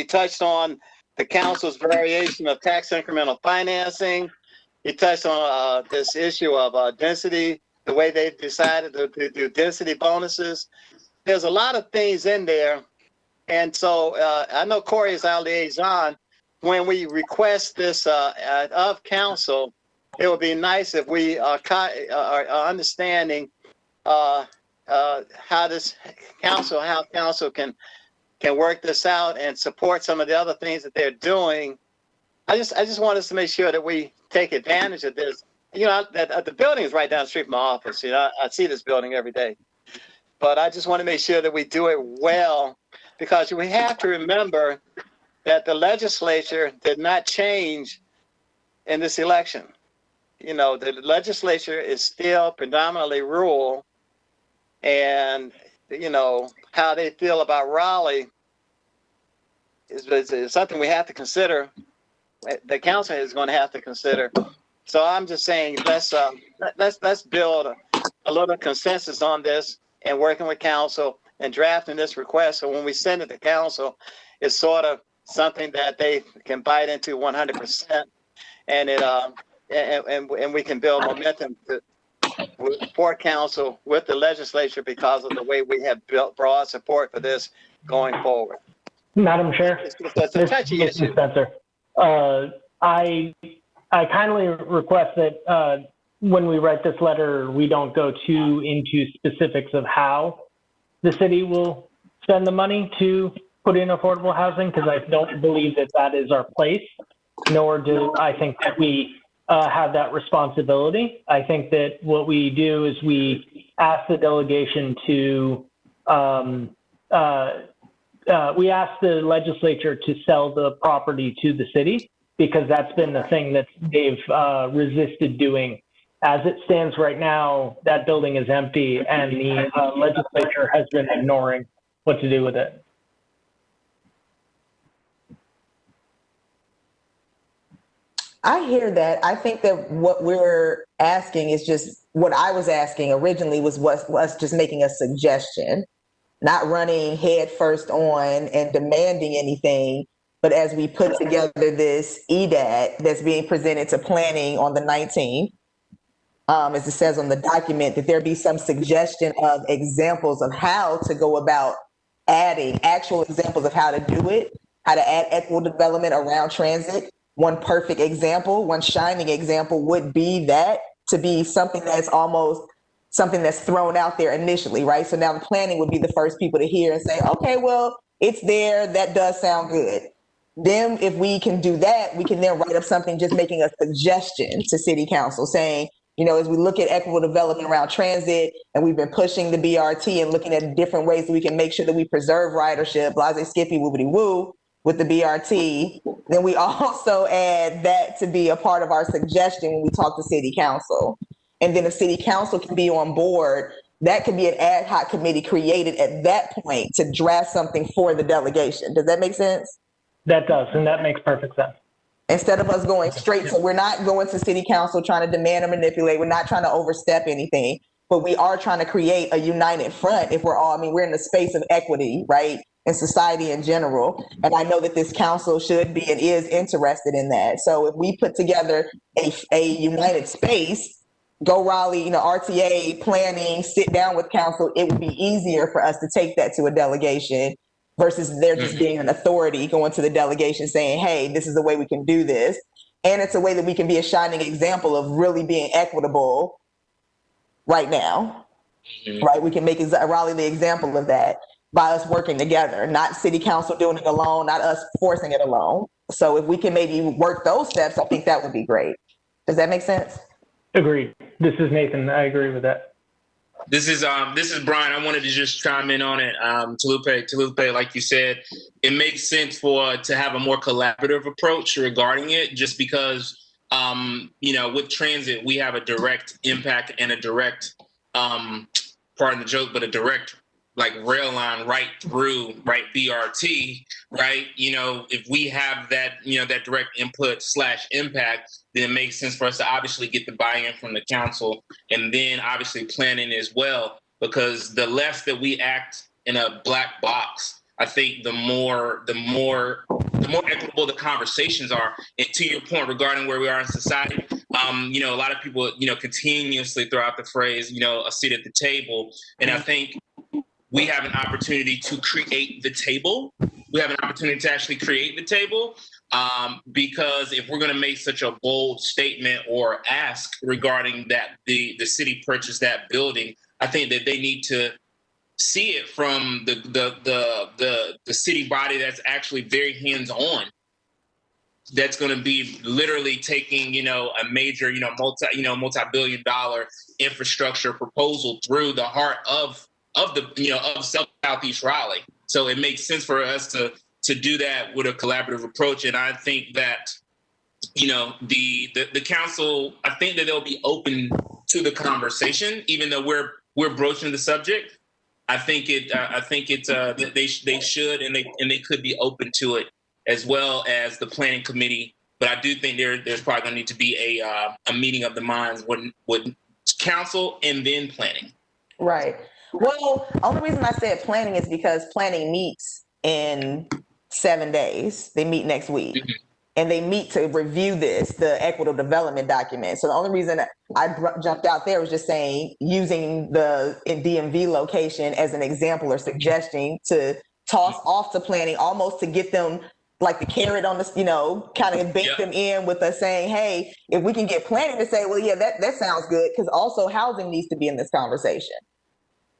touched on the council's variation of tax incremental financing. He touched on this issue of density, the way they decided to do density bonuses. There's a lot of things in there. And so I know Corey is our liaison. When we request this of council, it would be nice if we are understanding how council can work this out and support some of the other things that they're doing. I just want us to make sure that we take advantage of this. That the building is right down the street from my office. I see this building every day. But I just want to make sure that we do it well, because we have to remember that the legislature did not change in this election. The legislature is still predominantly rural, and, how they feel about Raleigh is something we have to consider. The council is going to have to consider. So I'm just saying, let's build a little consensus on this, and working with council and drafting this request. So when we send it to council, it's sort of something that they can bite into 100%, and and we can build momentum for council with the legislature, because of the way we have built broad support for this going forward. Madam Chair, It's a touchy issue. Spencer, I kindly request that when we write this letter, we don't go too into specifics of how the city will spend the money to put in affordable housing, because I don't believe that is our place, nor do I think that we have that responsibility. I think that what we do is we ask the delegation to, we ask the legislature to sell the property to the city, because that's been the thing that they've resisted doing. As it stands right now, that building is empty, and the legislature has been ignoring what to do with it. I hear that. I think that what we're asking is just what I was asking originally was us just making a suggestion, not running head first on and demanding anything. But as we put together this EDAT that's being presented to planning on the 19th, as it says on the document, that there be some suggestion of examples of how to go about adding actual examples of how to do it, how to add equitable development around transit. One perfect example, one shining example would be that, to be something that's almost something that's thrown out there initially, right? So now the planning would be the first people to hear and say, okay, well, it's there. That does sound good. Then if we can do that, we can then write up something just making a suggestion to city council saying, you know, as we look at equitable development around transit and we've been pushing the BRT and looking at different ways that we can make sure that we preserve ridership, blase skippy, woobity woo with the BRT, then we also add that to be a part of our suggestion when we talk to city council. And then if city council can be on board, that could be an ad hoc committee created at that point to draft something for the delegation. Does that make sense? That does, and that makes perfect sense. Instead of us going straight to, we're not going to city council trying to demand or manipulate. We're not trying to overstep anything, but we are trying to create a united front if we're all, I mean, we're in the space of equity, right? In society in general. And I know that this council should be and is interested in that. So if we put together a united space, go Raleigh, you know, RTA, planning, sit down with council, it would be easier for us to take that to a delegation versus there just being an authority going to the delegation saying, hey, this is the way we can do this. And it's a way that we can be a shining example of really being equitable right now, right? We can make Raleigh the example of that by us working together, not city council doing it alone, not us forcing it alone. So if we can maybe work those steps, I think that would be great. Does that make sense? Agreed. This is Nathan. I agree with that. This is Brian. I wanted to just chime in on it. Talupe, like you said, it makes sense to have a more collaborative approach regarding it, just because with transit we have a direct impact and a direct, pardon the joke, but a direct like rail line right through BRT, right? If we have that that direct input / impact, then it makes sense for us to obviously get the buy-in from the council and then obviously planning as well, because the less that we act in a black box, I think the more equitable the conversations are. And to your point regarding where we are in society, a lot of people, continuously throw out the phrase, a seat at the table. And I think we have an opportunity to create the table. We have an opportunity to actually create the table. Because if we're going to make such a bold statement or ask regarding that the city purchased that building, I think that they need to see it from the city body that's actually very hands-on. That's going to be literally taking a major multi-billion-dollar infrastructure proposal through the heart of Southeast Raleigh. So it makes sense for us to do that with a collaborative approach. And I think that, the council, I think that they'll be open to the conversation, even though we're broaching the subject. I think they should, and they could be open to it, as well as the planning committee. But I do think there's probably going to need to be a meeting of the minds with council and then planning. Right. Well, the only reason I said planning is because planning meets in 7 days. They meet next week. Mm-hmm. And they meet to review the equitable development document. So the only reason I jumped out there was just saying, using the DMV location as an example or suggesting to toss off to planning, almost to get them like the carrot on the, kind of bait them in with us saying, hey, if we can get planning to say, well, yeah, that sounds good. Because also housing needs to be in this conversation.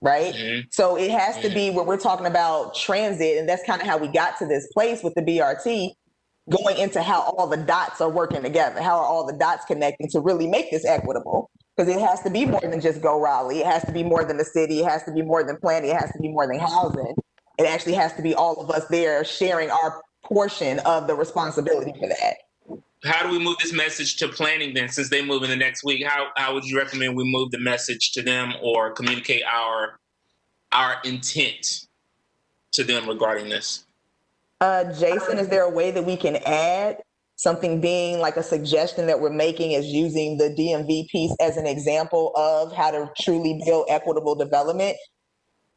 Right. Mm-hmm. So it has to be where we're talking about transit. And that's kind of how we got to this place with the BRT, going into how all the dots are working together. How are all the dots connecting to really make this equitable? Because it has to be more than just Go Raleigh. It has to be more than the city. It has to be more than planning. It has to be more than housing. It actually has to be all of us there sharing our portion of the responsibility for that. How do we move this message to planning then, since they move in the next week? How would you recommend we move the message to them or communicate our intent to them regarding this? Jason, is there a way that we can add something, being like a suggestion that we're making as using the DMV piece as an example of how to truly build equitable development?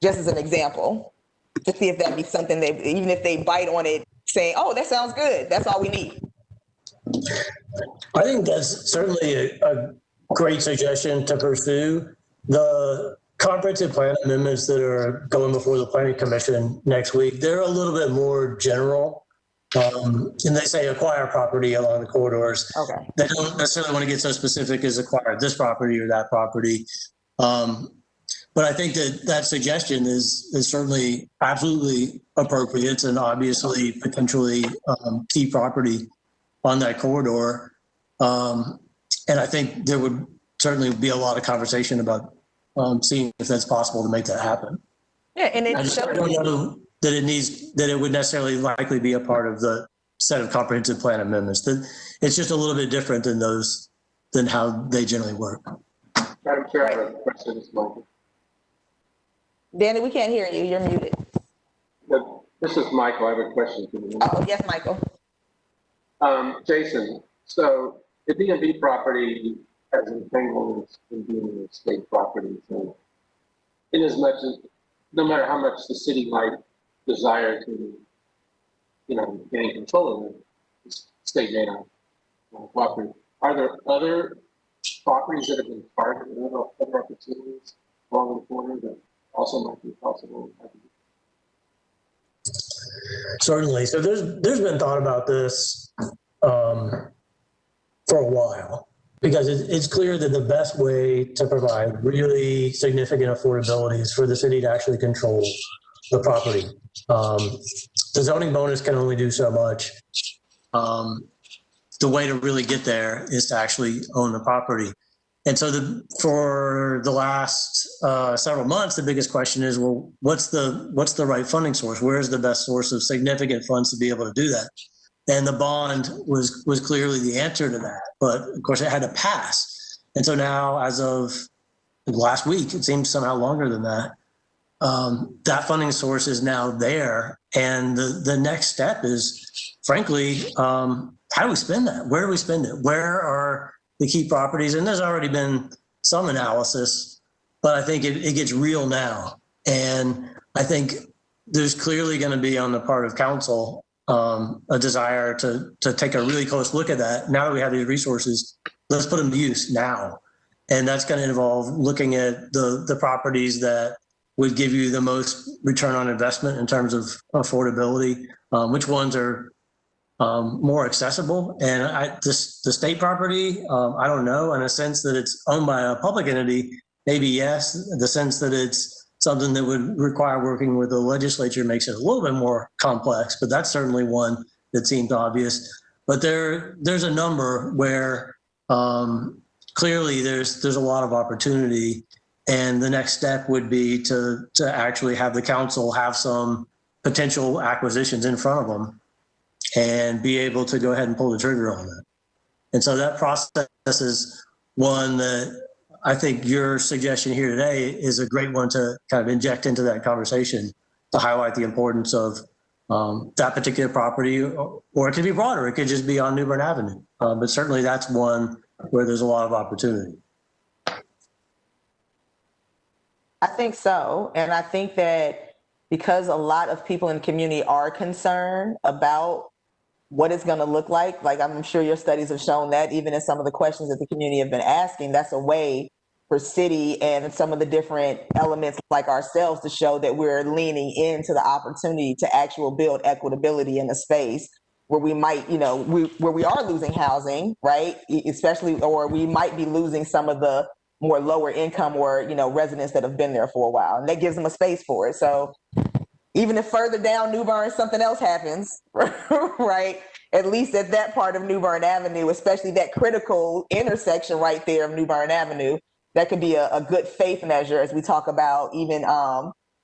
Just as an example, to see if that'd be something that, even if they bite on it, saying, oh, that sounds good, that's all we need. I think that's certainly a great suggestion to pursue. The comprehensive plan amendments that are going before the Planning Commission next week, they're a little bit more general. And they say acquire property along the corridors. Okay. They don't necessarily want to get so specific as acquire this property or that property. But I think that suggestion is certainly absolutely appropriate and obviously potentially key property on that corridor. And I think there would certainly be a lot of conversation about seeing if that's possible to make that happen. Yeah, and I don't know that it would necessarily likely be a part of the set of comprehensive plan amendments. That it's just a little bit different than how they generally work. Madam Chair, I have a question. This is Michael. Danny, we can't hear you. You're muted. This is Michael. I have a question for you. Oh, yes, Michael. Jason, so the DMV property has entanglements in dealing with state property. So in as much as, no matter how much the city might desire to, gain control of the state data property, are there other properties that have been targeted, other opportunities along the corner that also might be possible? Certainly. So there's been thought about this for a while, because it's clear that the best way to provide really significant affordability is for the city to actually control the property. The zoning bonus can only do so much. The way to really get there is to actually own the property. And so for the last several months, the biggest question is, well, what's the right funding source? Where's the best source of significant funds to be able to do that? And the bond was clearly the answer to that. But of course, it had to pass. And so now, as of last week, it seems somehow longer than that, that funding source is now there. And the next step is, frankly, how do we spend that? Where do we spend it? Where are the key properties? And there's already been some analysis, but I think it gets real now. And I think there's clearly going to be on the part of council a desire to take a really close look at that. Now that we have these resources, let's put them to use now. And that's going to involve looking at the properties that would give you the most return on investment in terms of affordability, which ones are more accessible. And the state property, I don't know, in a sense that it's owned by a public entity, maybe yes. The sense that it's something that would require working with the legislature makes it a little bit more complex, but that's certainly one that seemed obvious. But there's a number where clearly there's a lot of opportunity, and the next step would be to actually have the council have some potential acquisitions in front of them and be able to go ahead and pull the trigger on that. And so that process is one that I think your suggestion here today is a great one to kind of inject into that conversation to highlight the importance of that particular property, or it could be broader. It could just be on New Bern Avenue. But certainly that's one where there's a lot of opportunity. I think so. And I think that because a lot of people in the community are concerned about what it's going to look like I'm sure your studies have shown that even in some of the questions that the community have been asking, that's a way for city and some of the different elements like ourselves to show that we're leaning into the opportunity to actually build equitability in a space where we might, where we are losing housing, right? Especially, or we might be losing some of the more lower income or, residents that have been there for a while, and that gives them a space for it. So even if further down New Bern something else happens, right? At least at that part of New Bern Avenue, especially that critical intersection right there of New Bern Avenue, that could be a good faith measure as we talk about even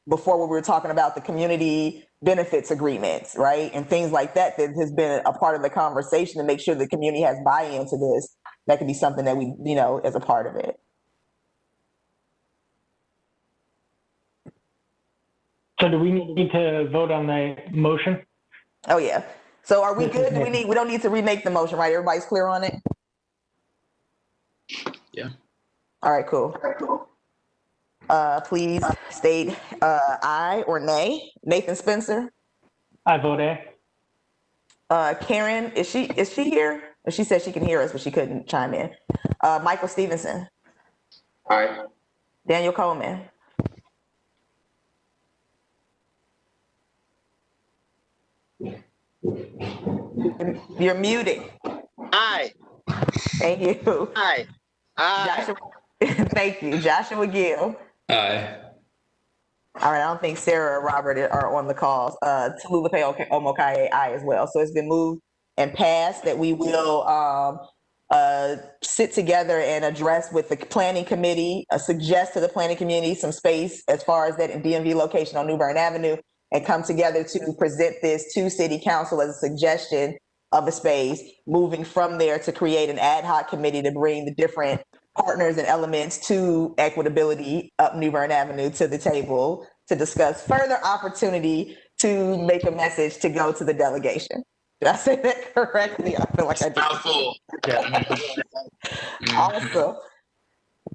before when we were talking about the community benefits agreements, right? And things like that has been a part of the conversation to make sure the community has buy-in to this. That could be something that we, as a part of it. So do we need to vote on the motion? Oh yeah. So are we good? We don't need to remake the motion, right? Everybody's clear on it? Yeah. All right, cool. Please state aye or nay. Nathan Spencer. I vote aye. Karen, is she here? She said she can hear us, but she couldn't chime in. Michael Stevenson. Aye. Daniel Coleman. You're muted. Aye. Thank you. Aye. Aye. Thank you. Joshua Gill. Aye. All right, I don't think Sarah or Robert are on the calls. Tolulope Omokaye, aye as well. So it's been moved and passed that we will sit together and address with the planning committee, suggest to the planning community some space as far as that DMV location on New Bern Avenue, and come together to present this to City Council as a suggestion of a space, moving from there to create an ad hoc committee to bring the different partners and elements to equitability up New Bern Avenue to the table to discuss further opportunity to make a message to go to the delegation. Did I say that correctly? I feel like I did. Mouthful.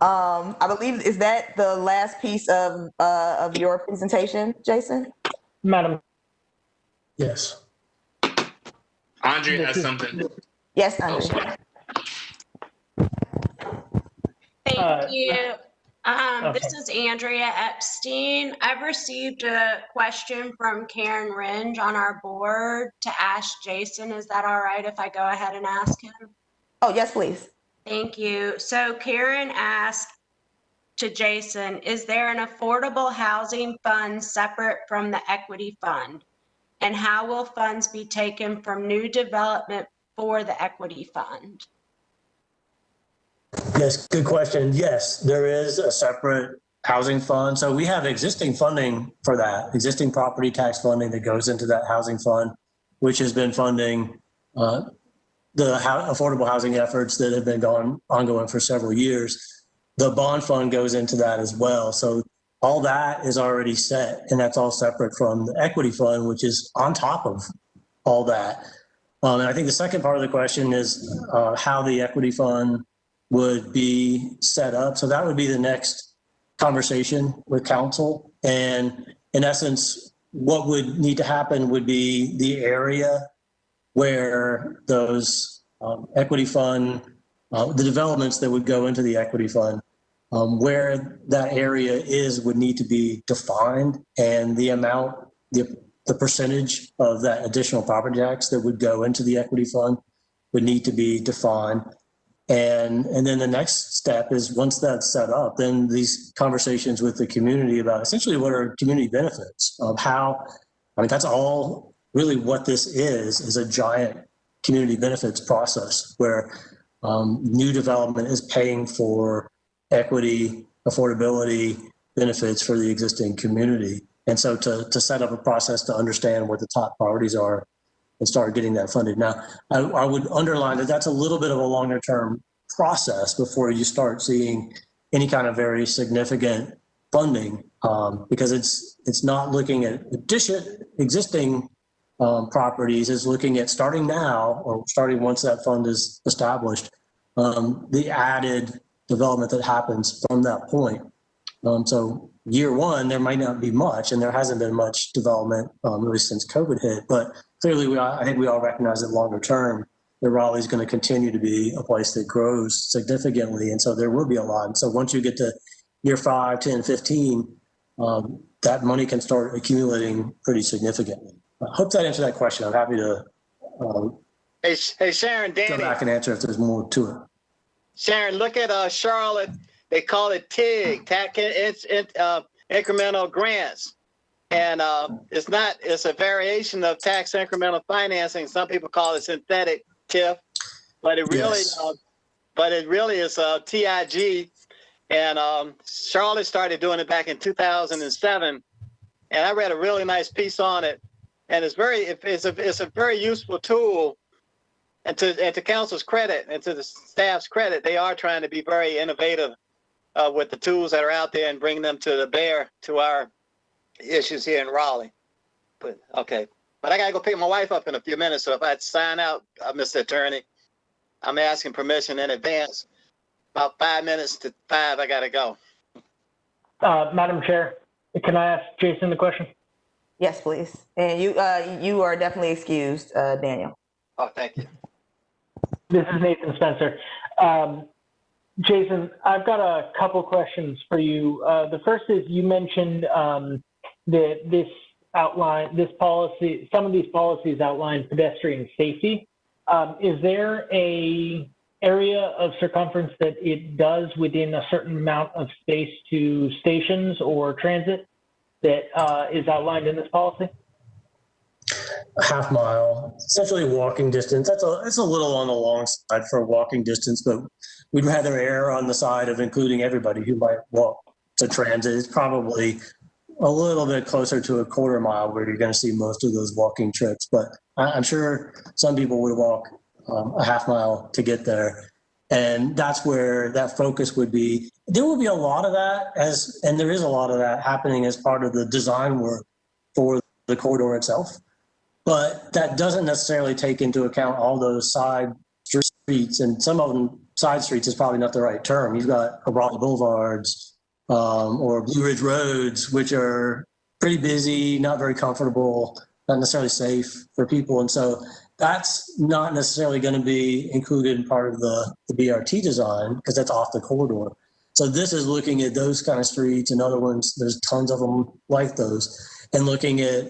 Awesome. I believe, is that the last piece of your presentation, Jason? Madam. Yes. Andrea has something. Yes, Andrea. Thank you. This is Andrea Epstein. I've received a question from Karen Ringe on our board to ask Jason. Is that all right if I go ahead and ask him? Oh, yes, please. Thank you. So Karen asked to Jason, is there an affordable housing fund separate from the equity fund? And how will funds be taken from new development for the equity fund? Yes, good question. Yes, there is a separate housing fund. So we have existing funding for that, existing property tax funding that goes into that housing fund, which has been funding the affordable housing efforts that have been ongoing for several years. The bond fund goes into that as well. So all that is already set, and that's all separate from the equity fund, which is on top of all that. And I think the second part of the question is how the equity fund would be set up. So that would be the next conversation with council. And in essence, what would need to happen would be the area where those equity fund, the developments that would go into the equity fund, where that area is would need to be defined, and the amount, the percentage of that additional property tax that would go into the equity fund would need to be defined. And then the next step is, once that's set up, then these conversations with the community about essentially what are community benefits of how, I mean, that's all really what this is a giant community benefits process where new development is paying for equity, affordability benefits for the existing community. And so to set up a process to understand what the top priorities are and start getting that funded. Now, I would underline that that's a little bit of a longer term process before you start seeing any kind of very significant funding, because it's not looking at existing properties, it's looking at starting now or starting once that fund is established, the added development that happens from that point. So year one, there might not be much, and there hasn't been much development really since COVID hit, but clearly I think we all recognize that longer term, that Raleigh is going to continue to be a place that grows significantly. And so there will be a lot. And so once you get to year 5, 10, 15, that money can start accumulating pretty significantly. I hope that answered that question. I'm happy to Hey, Sharon, Danny. go back and answer if there's more to it. Sharon, look at Charlotte. They call it TIG, incremental grants. And it's a variation of tax incremental financing. Some people call it synthetic TIF, but it really, is TIG. And Charlotte started doing it back in 2007. And I read a really nice piece on it. And it's a very useful tool. And to council's credit and to the staff's credit, they are trying to be very innovative with the tools that are out there and bring them to our issues here in Raleigh. But okay. But I gotta go pick my wife up in a few minutes. So if I sign out, Mr. Attorney, I'm asking permission in advance. About 5 minutes to 5, I gotta go. Madam Chair, can I ask Jason the question? Yes, please. And you are definitely excused, Daniel. Oh, thank you. This is Nathan Spencer. Jason, I've got a couple questions for you. The first is, you mentioned that some of these policies outline pedestrian safety. Is there a area of circumference that it does within a certain amount of space to stations or transit that is outlined in this policy? A half mile, essentially walking distance. It's a little on the long side for walking distance, but we'd rather err on the side of including everybody who might walk to transit. It's probably a little bit closer to a quarter mile where you're going to see most of those walking trips, but I'm sure some people would walk a half mile to get there. And that's where that focus would be. There will be a lot of that and there is a lot of that happening as part of the design work for the corridor itself. But that doesn't necessarily take into account all those side streets, and some of them side streets is probably not the right term. You've got Raleigh boulevards or Blue Ridge roads, which are pretty busy, not very comfortable, not necessarily safe for people. And so that's not necessarily going to be included in part of the BRT design because that's off the corridor. So this is looking at those kind of streets and other ones. There's tons of them like those, and looking at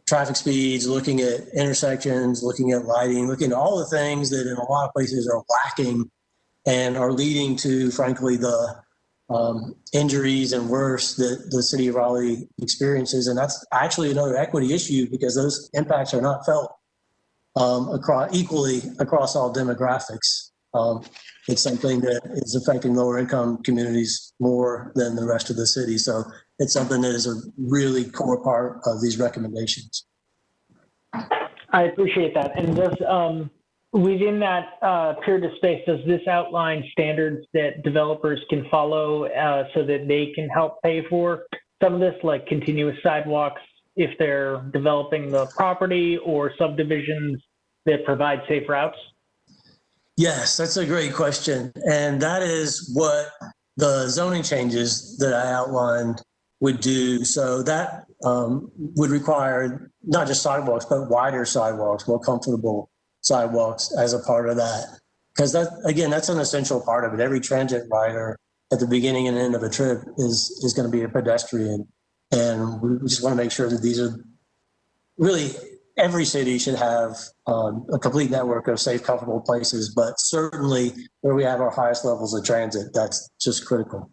traffic speeds, looking at intersections, looking at lighting, looking at all the things that in a lot of places are lacking and are leading to, frankly, the injuries and worse that the city of Raleigh experiences. And that's actually another equity issue because those impacts are not felt equally across all demographics. It's something that is affecting lower income communities more than the rest of the city. So it's something that is a really core part of these recommendations. I appreciate that. And does within that period of space, does this outline standards that developers can follow so that they can help pay for some of this, like continuous sidewalks if they're developing the property, or subdivisions that provide safe routes? Yes, that's a great question. And that is what the zoning changes that I outlined would do. So that would require not just sidewalks, but wider sidewalks, more comfortable sidewalks as a part of that. Because that, again, that's an essential part of it. Every transit rider at the beginning and end of a trip is going to be a pedestrian. And we just want to make sure that these are really, every city should have a complete network of safe, comfortable places, but certainly where we have our highest levels of transit, that's just critical.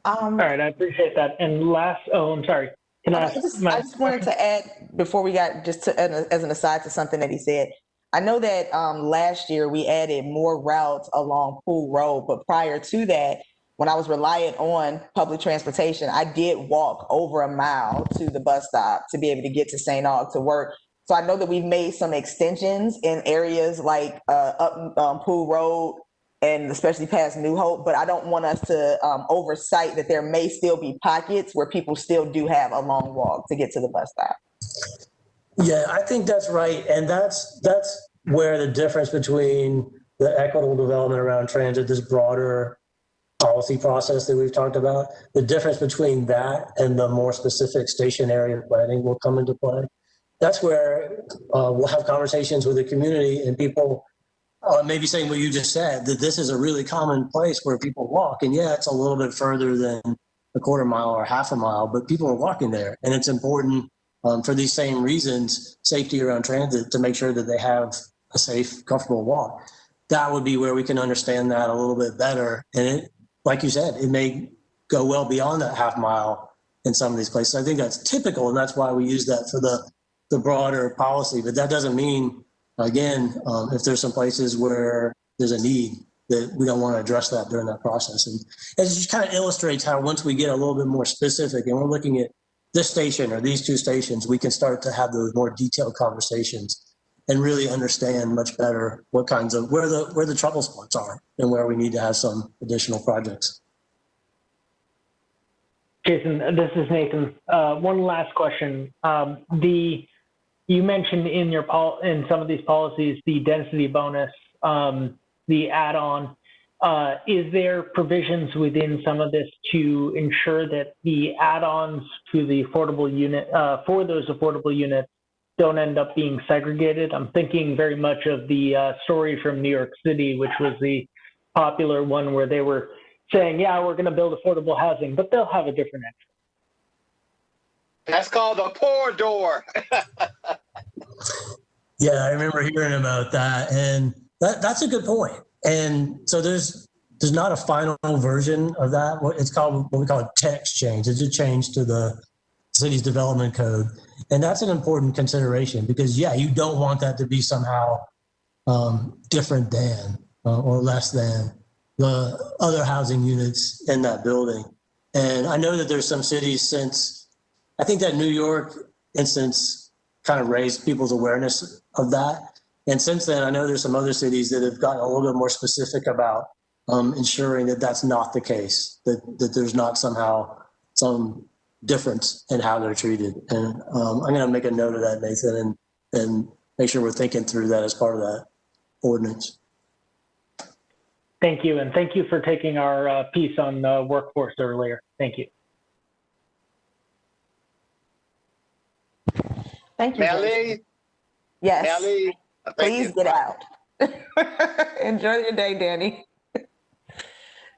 All right, I appreciate that. And last, I'm sorry. I just wanted to add, before we got, just to, as an aside to something that he said, I know that last year we added more routes along Pool Road, but prior to that, when I was reliant on public transportation, I did walk over a mile to the bus stop to be able to get to St. Aug to work. So I know that we've made some extensions in areas like up Pool Road and especially past New Hope, but I don't want us to oversight that there may still be pockets where people still do have a long walk to get to the bus stop. Yeah, I think that's right. And that's where the difference between the equitable development around transit, this broader policy process that we've talked about, the difference between that and the more specific station area planning will come into play. That's where we'll have conversations with the community and people maybe saying what you just said, that this is a really common place where people walk. And yeah, it's a little bit further than a quarter mile or half a mile, but people are walking there. And it's important for these same reasons, safety around transit, to make sure that they have a safe, comfortable walk. That would be where we can understand that a little bit better. And it, like you said, it may go well beyond that half mile in some of these places. I think that's typical, and that's why we use that for the broader policy. But that doesn't mean, again, if there's some places where there's a need, that we don't want to address that during that process. And it just kind of illustrates how once we get a little bit more specific and we're looking at this station or these two stations, we can start to have those more detailed conversations and really understand much better what kinds of, where the trouble spots are and where we need to have some additional projects. Jason, this is Nathan. One last question. You mentioned in some of these policies, the density bonus, the add-on. Is there provisions within some of this to ensure that the add-ons to the affordable unit, for those affordable units, don't end up being segregated? I'm thinking very much of the story from New York City, which was the popular one where they were saying, yeah, we're going to build affordable housing, but they'll have a different entrance. That's called a poor door. Yeah, I remember hearing about that. And That's a good point. And so there's not a final version of that. It's called what we call a text change. It's a change to the city's development code. And that's an important consideration because, yeah, you don't want that to be somehow different than or less than the other housing units in that building. And I know that there's some cities since, I think that New York instance kind of raised people's awareness of that. And since then, I know there's some other cities that have gotten a little bit more specific about ensuring that that's not the case, that there's not somehow some difference in how they're treated. And I'm going to make a note of that, Nathan, and make sure we're thinking through that as part of that ordinance. Thank you. And thank you for taking our piece on workforce earlier. Thank you. Thank you. Melly? Yes. Melly? Please get out. Enjoy your day, Danny.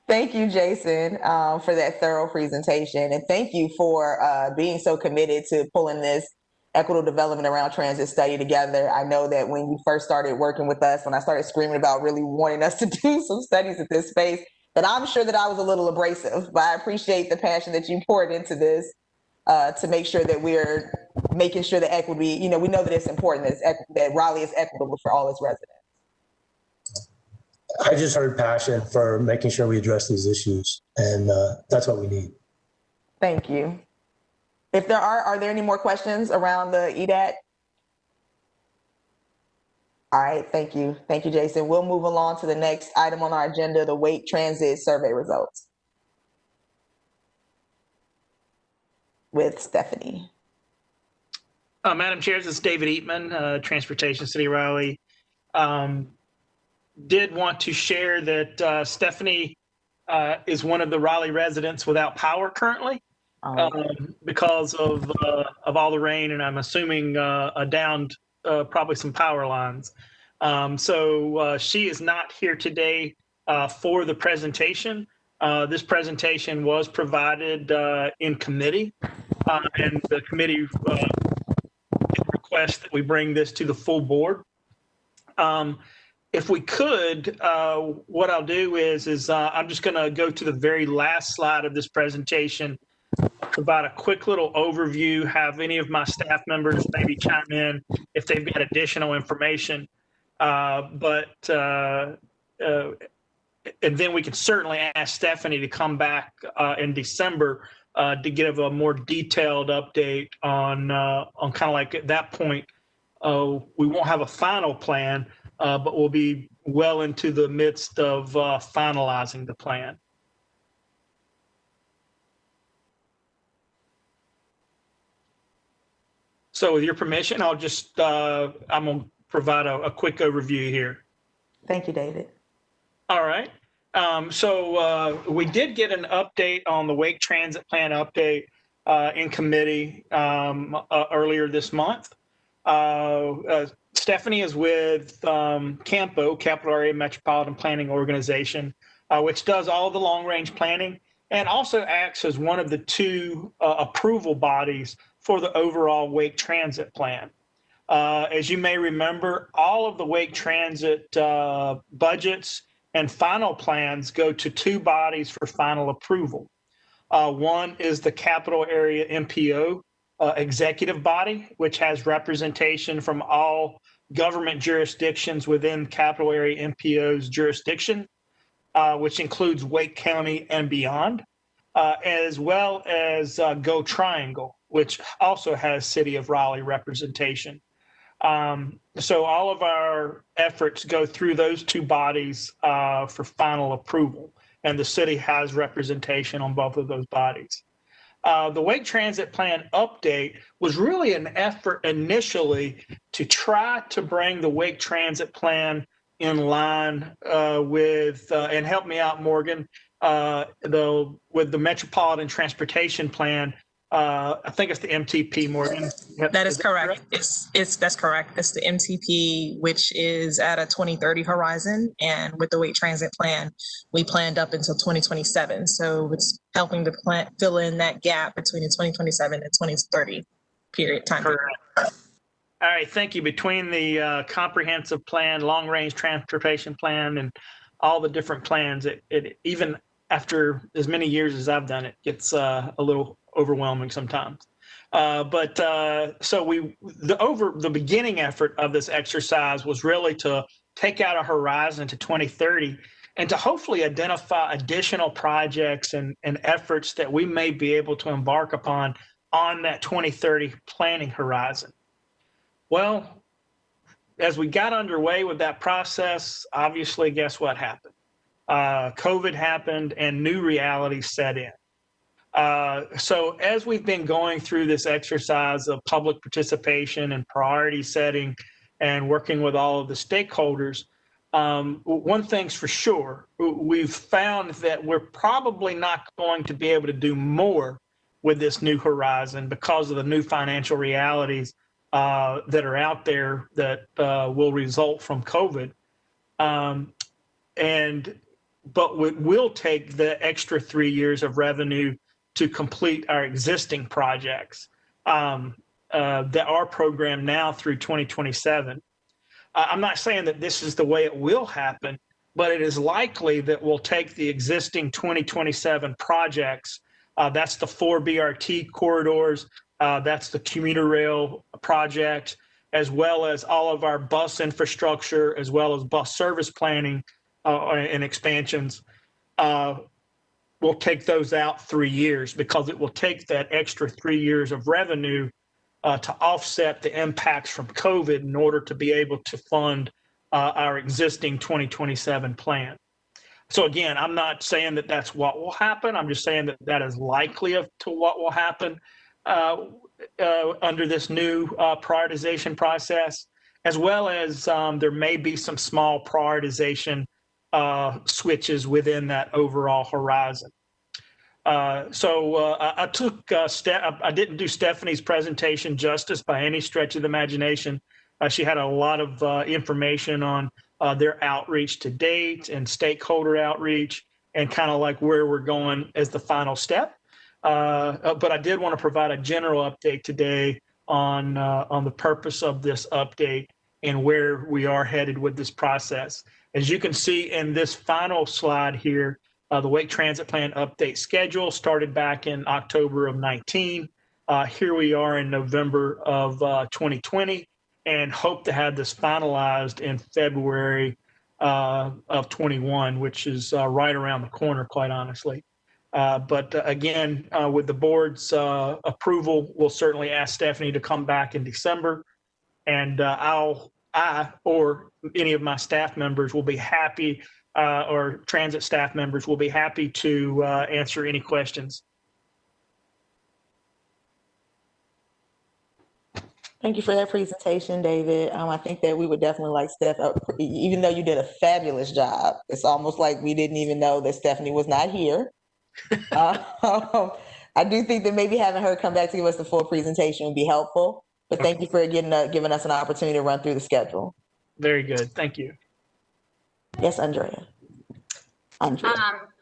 Thank you, Jason, for that thorough presentation. And thank you for being so committed to pulling this equitable development around transit study together. I know that when you first started working with us, when I started screaming about really wanting us to do some studies at this space, that I'm sure that I was a little abrasive, but I appreciate the passion that you poured into this to make sure that we're making sure that equity, we know that it's important that Raleigh is equitable for all its residents. I just heard passion for making sure we address these issues, and that's what we need. Thank you. If there are there any more questions around the EDAT? All right, thank you. Thank you, Jason. We'll move along to the next item on our agenda, the Wake Transit survey results with Stephanie. Madam Chair, this is David Eatman, Transportation City Raleigh. Did want to share that Stephanie is one of the Raleigh residents without power currently because of all the rain, and I'm assuming downed probably some power lines. So she is not here today for the presentation. This presentation was provided in committee, and the committee request that we bring this to the full board. If we could, what I'll do is I'm just going to go to the very last slide of this presentation, provide a quick little overview, have any of my staff members maybe chime in if they've got additional information. And then we can certainly ask Stephanie to come back in December to give a more detailed update on kind of like at that point, we won't have a final plan, but we'll be well into the midst of finalizing the plan. So with your permission, I'll just, I'm going to provide a quick overview here. Thank you, David. All right. So we did get an update on the Wake Transit Plan update in committee earlier this month. Stephanie is with CAMPO, Capital Area Metropolitan Planning Organization, which does all the long-range planning and also acts as one of the two approval bodies for the overall Wake Transit Plan. As you may remember, all of the Wake Transit budgets and final plans go to two bodies for final approval. One is the Capital Area MPO executive body, which has representation from all government jurisdictions within Capital Area MPO's jurisdiction, which includes Wake County and beyond, as well as Go Triangle, which also has City of Raleigh representation. So all of our efforts go through those two bodies for final approval, and the city has representation on both of those bodies. The Wake Transit Plan update was really an effort initially to try to bring the Wake Transit Plan in line with, and help me out, Morgan, with the Metropolitan Transportation Plan. I think it's the MTP, Morgan. That is correct. That's correct. It's the MTP, which is at a 2030 horizon. And with the Wake Transit Plan, we planned up until 2027. So it's helping to fill in that gap between the 2027 and 2030 time. Correct. All right, thank you. Between the comprehensive plan, long-range transportation plan, and all the different plans, it even after as many years as I've done it, gets a little overwhelming sometimes. So the beginning effort of this exercise was really to take out a horizon to 2030 and to hopefully identify additional projects and efforts that we may be able to embark upon on that 2030 planning horizon. Well, as we got underway with that process, obviously, guess what happened? COVID happened and new realities set in. So as we've been going through this exercise of public participation and priority setting and working with all of the stakeholders, one thing's for sure, we've found that we're probably not going to be able to do more with this new horizon because of the new financial realities that are out there that will result from COVID. But we'll take the extra 3 years of revenue to complete our existing projects that are programmed now through 2027. I'm not saying that this is the way it will happen, but it is likely that we'll take the existing 2027 projects. That's the 4 BRT corridors, that's the commuter rail project, as well as all of our bus infrastructure, as well as bus service planning and expansions. We'll take those out 3 years because it will take that extra 3 years of revenue to offset the impacts from COVID in order to be able to fund our existing 2027 plan. So again, I'm not saying that that's what will happen. I'm just saying that that is likely to what will happen under this new prioritization process, as well as there may be some small prioritization switches within that overall horizon. I didn't do Stephanie's presentation justice by any stretch of the imagination. She had a lot of information on their outreach to date and stakeholder outreach and kind of like where we're going as the final step. But I did want to provide a general update today on the purpose of this update and where we are headed with this process. As you can see in this final slide here, the Wake Transit Plan update schedule started back in October of 19. Here we are in November of 2020 and hope to have this finalized in February of 21, which is right around the corner, quite honestly. But again, with the board's approval, we'll certainly ask Stephanie to come back in December, and I or any of my staff members will be happy, or transit staff members will be happy to answer any questions. Thank you for that presentation, David. I think that we would definitely like Steph, even though you did a fabulous job. It's almost like we didn't even know that Stephanie was not here. I do think that maybe having her come back to give us the full presentation would be helpful. But thank you for giving us an opportunity to run through the schedule. Very good. Thank you. Yes, Andrea.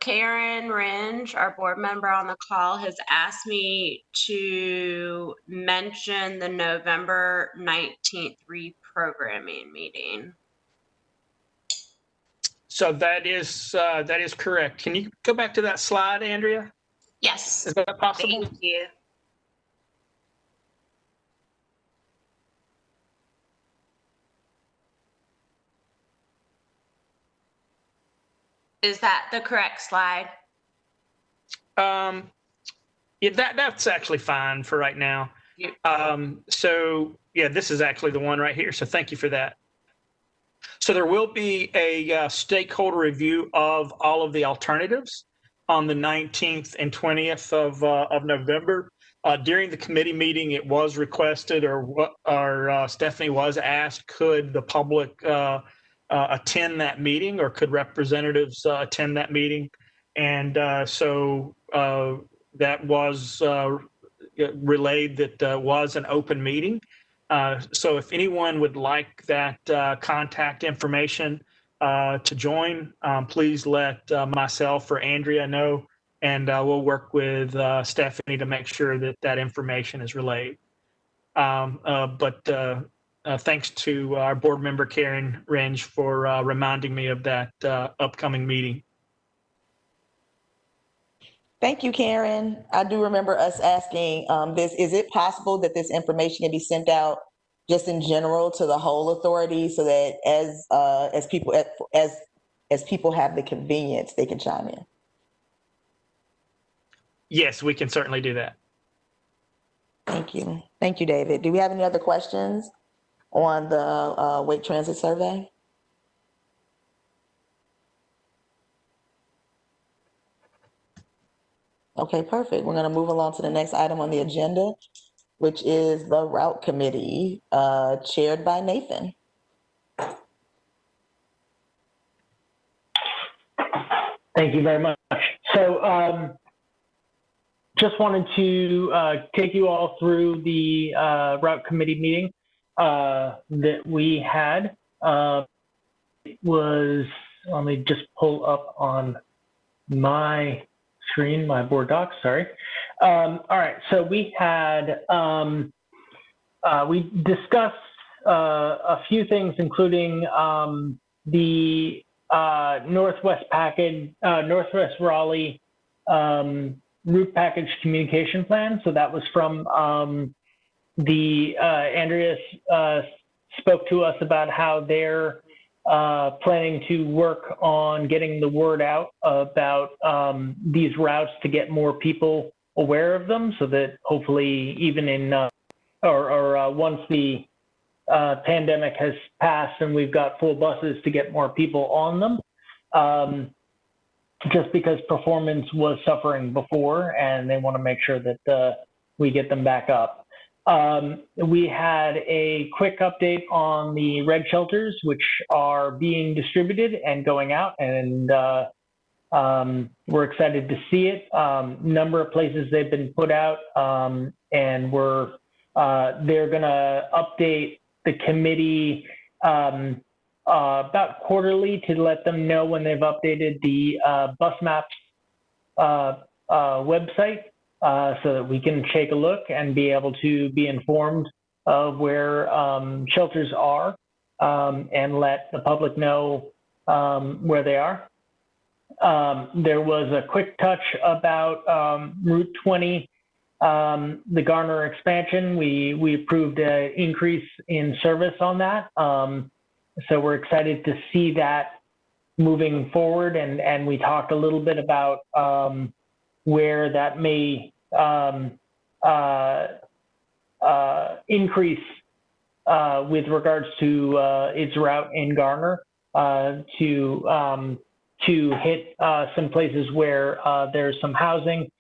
Karen Ringe, our board member on the call, has asked me to mention the November 19th reprogramming meeting. So that is correct. Can you go back to that slide, Andrea? Yes. Is that possible? Thank you. Is that the correct slide? Yeah, that's actually fine for right now. So yeah, this is actually the one right here. So thank you for that. So there will be a stakeholder review of all of the alternatives on the 19th and 20th of November. During the committee meeting, it was requested, or Stephanie was asked, could the public attend that meeting, or could representatives attend that meeting? And so that was relayed that was an open meeting. So if anyone would like that contact information to join, please let myself or Andrea know, and we'll work with Stephanie to make sure that that information is relayed. But thanks to our board member, Karen Renge, for reminding me of that upcoming meeting. Thank you, Karen. I do remember us asking this, is it possible that this information can be sent out just in general to the whole authority so that as people have the convenience, they can chime in? Yes, we can certainly do that. Thank you. Thank you, David. Do we have any other questions on the Wake Transit Survey? Okay, perfect. We're going to move along to the next item on the agenda, which is the Route Committee, chaired by Nathan. Thank you very much. So just wanted to take you all through the Route Committee meeting that we had. It was, let me just pull up on my screen, my board docs, sorry. All right, so we had, we discussed a few things, including the Northwest Raleigh route package communication plan. So that was from Andrea spoke to us about how they're planning to work on getting the word out about these routes to get more people aware of them, so that hopefully even in once the pandemic has passed and we've got full buses, to get more people on them. Just because performance was suffering before, and they want to make sure that we get them back up. We had a quick update on the red shelters, which are being distributed and going out, and we're excited to see it. Number of places they've been put out, and they're going to update the committee about quarterly to let them know when they've updated the bus maps website, so that we can take a look and be able to be informed of where shelters are, and let the public know where they are. There was a quick touch about Route 20, the Garner expansion. We approved an increase in service on that. So we're excited to see that moving forward, and we talked a little bit about where that may increase with regards to its route in Garner to hit some places where there's some housing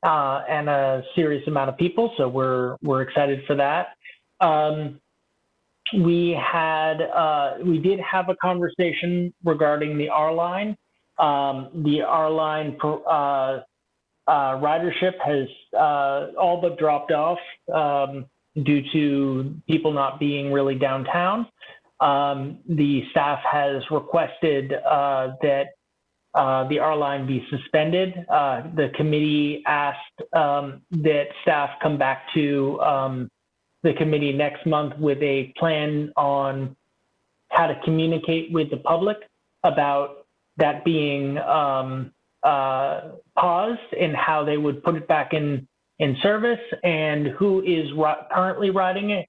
and a serious amount of people. So we're excited for that. We did have a conversation regarding the R line. The R line ridership has all but dropped off due to people not being really downtown. The staff has requested that the R line be suspended. The committee asked that staff come back to the committee next month with a plan on how to communicate with the public about that being paused and how they would put it back in service, and who is currently riding it,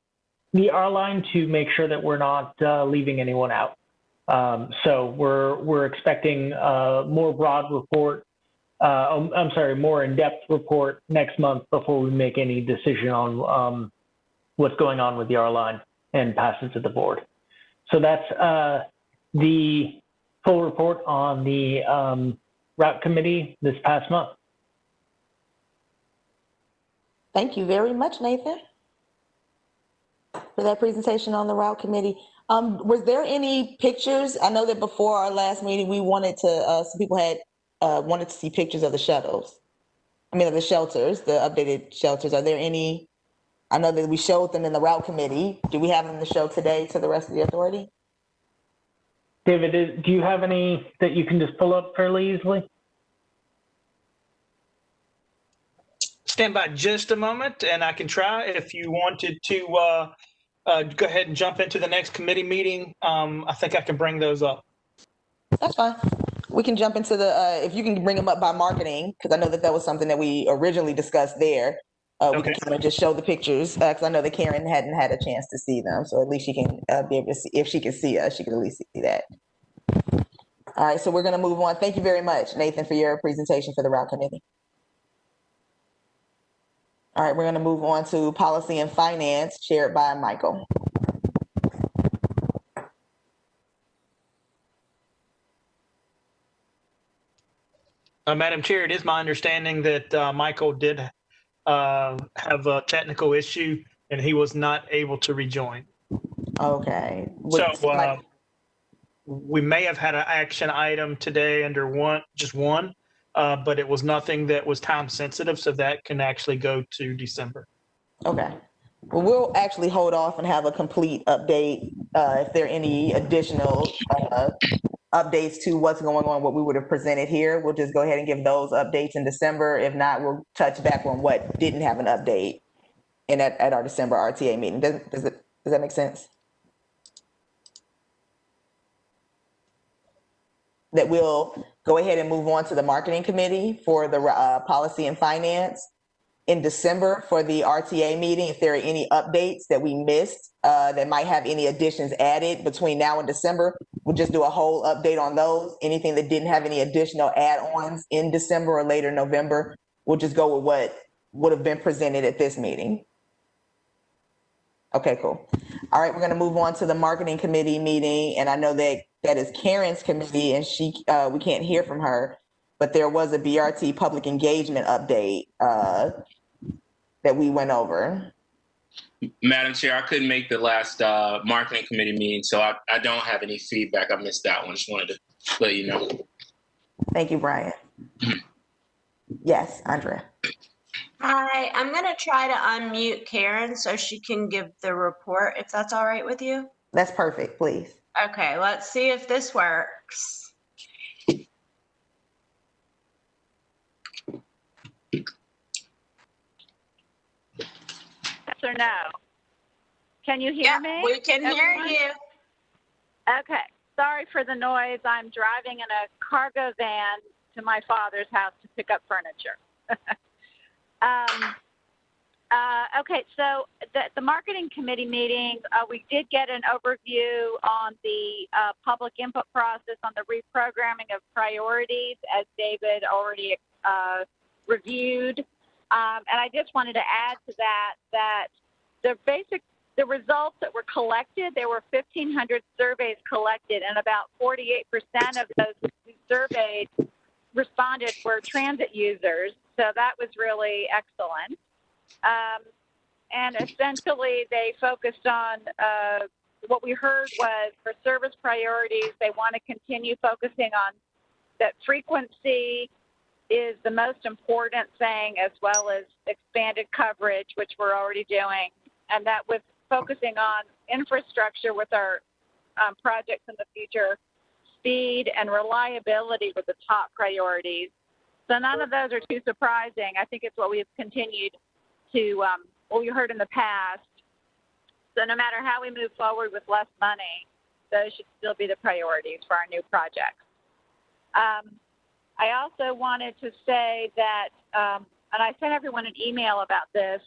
the R line, to make sure that we're not leaving anyone out. So we're expecting more broad report. More in-depth report next month before we make any decision on what's going on with the R line and pass it to the board. So that's the full report on the route committee this past month. Thank you very much, Nathan, for that presentation on the route committee. Was there any pictures? I know that before our last meeting, we wanted to, some people had wanted to see pictures of the shuttles. I mean, of the shelters, the updated shelters. Are there any? I know that we showed them in the route committee. Do we have them to show today to the rest of the authority? David, do you have any that you can just pull up fairly easily? Stand by just a moment, and I can try. If you wanted to go ahead and jump into the next committee meeting. I think I can bring those up. That's fine. We can jump into the, if you can bring them up by marketing, because I know that was something that we originally discussed there. We can Okay. kind of just show the pictures, because I know that Karen hadn't had a chance to see them. So at least she can be able to see, if she can see us, she can at least see that. All right, so we're going to move on. Thank you very much, Nathan, for your presentation for the route committee. All right, we're going to move on to policy and finance, chaired by Michael. Madam Chair, it is my understanding that Michael did have a technical issue and he was not able to rejoin. Okay. So we may have had an action item today under just one, but it was nothing that was time sensitive, so that can actually go to December. Okay. Well, we'll actually hold off and have a complete update if there are any additional updates to what's going on, what we would have presented here. We'll just go ahead and give those updates in December. If not, we'll touch back on what didn't have an update at our December RTA meeting. Does that make sense? That we'll go ahead and move on to the marketing committee for the policy and finance in December for the RTA meeting. If there are any updates that we missed that might have any additions added between now and December, we'll just do a whole update on those. Anything that didn't have any additional add-ons in December or later November, we'll just go with what would have been presented at this meeting. Okay, cool. All right, we're going to move on to the marketing committee meeting, and I know that is Karen's committee, and we can't hear from her, but there was a BRT public engagement update that we went over. Madam Chair, I couldn't make the last marketing committee meeting, so I don't have any feedback. I missed that one. Just wanted to let you know. Thank you, Brian. Yes, Andrea. Hi, I'm going to try to unmute Karen so she can give the report, if that's all right with you. That's perfect, please. Okay, let's see if this works. Yes or no? Can you hear me? We can hear you. Okay. Sorry for the noise. I'm driving in a cargo van to my father's house to pick up furniture. Okay, so the marketing committee meeting, we did get an overview on the public input process on the reprogramming of priorities, as David already reviewed. And I just wanted to add to that the results that were collected, there were 1,500 surveys collected, and about 48% of those who surveyed responded were transit users. So that was really excellent. And essentially, they focused on what we heard was for service priorities, they want to continue focusing on that frequency is the most important thing, as well as expanded coverage, which we're already doing, and that with focusing on infrastructure with our projects in the future, speed and reliability were the top priorities. So none of those are too surprising. I think it's what we've continued to, what we heard in the past. So no matter how we move forward with less money, those should still be the priorities for our new projects. I also wanted to say that, and I sent everyone an email about this,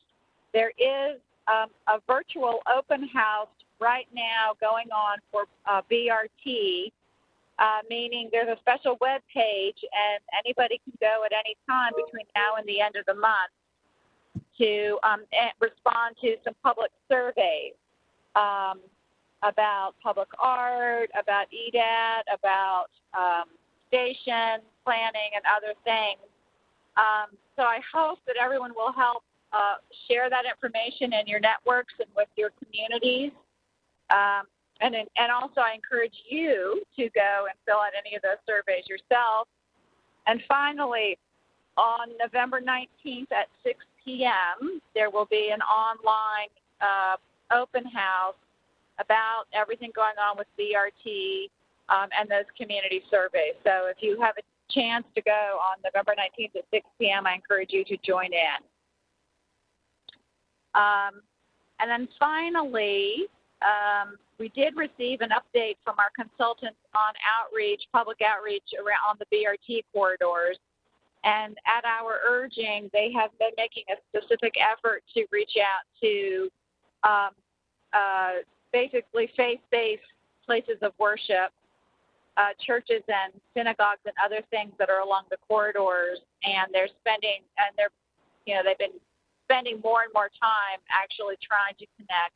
there is a virtual open house right now going on for BRT, meaning there's a special web page and anybody can go at any time between now and the end of the month to respond to some public surveys about public art, about EDAT, about station planning and other things. So I hope that everyone will help share that information in your networks and with your communities. And also I encourage you to go and fill out any of those surveys yourself. And finally, on November 19th at 6 p.m., there will be an online open house about everything going on with BRT and those community surveys. So if you have a chance to go on November 19th at 6 p.m., I encourage you to join in. And then finally, we did receive an update from our consultants on outreach, public outreach around on the BRT corridors. And at our urging, they have been making a specific effort to reach out to basically faith-based places of worship, churches and synagogues and other things that are along the corridors. And they've been spending more and more time actually trying to connect,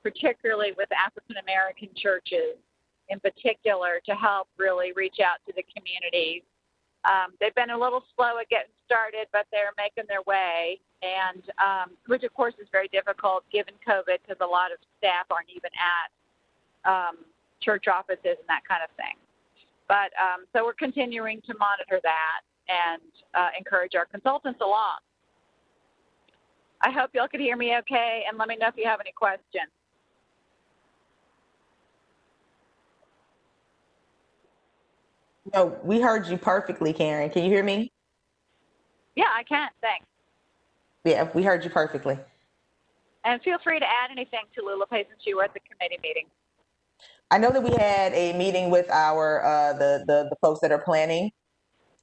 particularly with African American churches in particular, to help really reach out to the communities. They've been a little slow at getting started, but they're making their way, and which of course is very difficult given COVID, because a lot of staff aren't even at church offices and that kind of thing. But so we're continuing to monitor that and encourage our consultants along. I hope y'all can hear me okay, and let me know if you have any questions. No, we heard you perfectly, Karen. Can you hear me? Yeah, I can. Thanks. Yeah, we heard you perfectly. And feel free to add anything to Lula since you were at the committee meeting. I know that we had a meeting with our the folks that are planning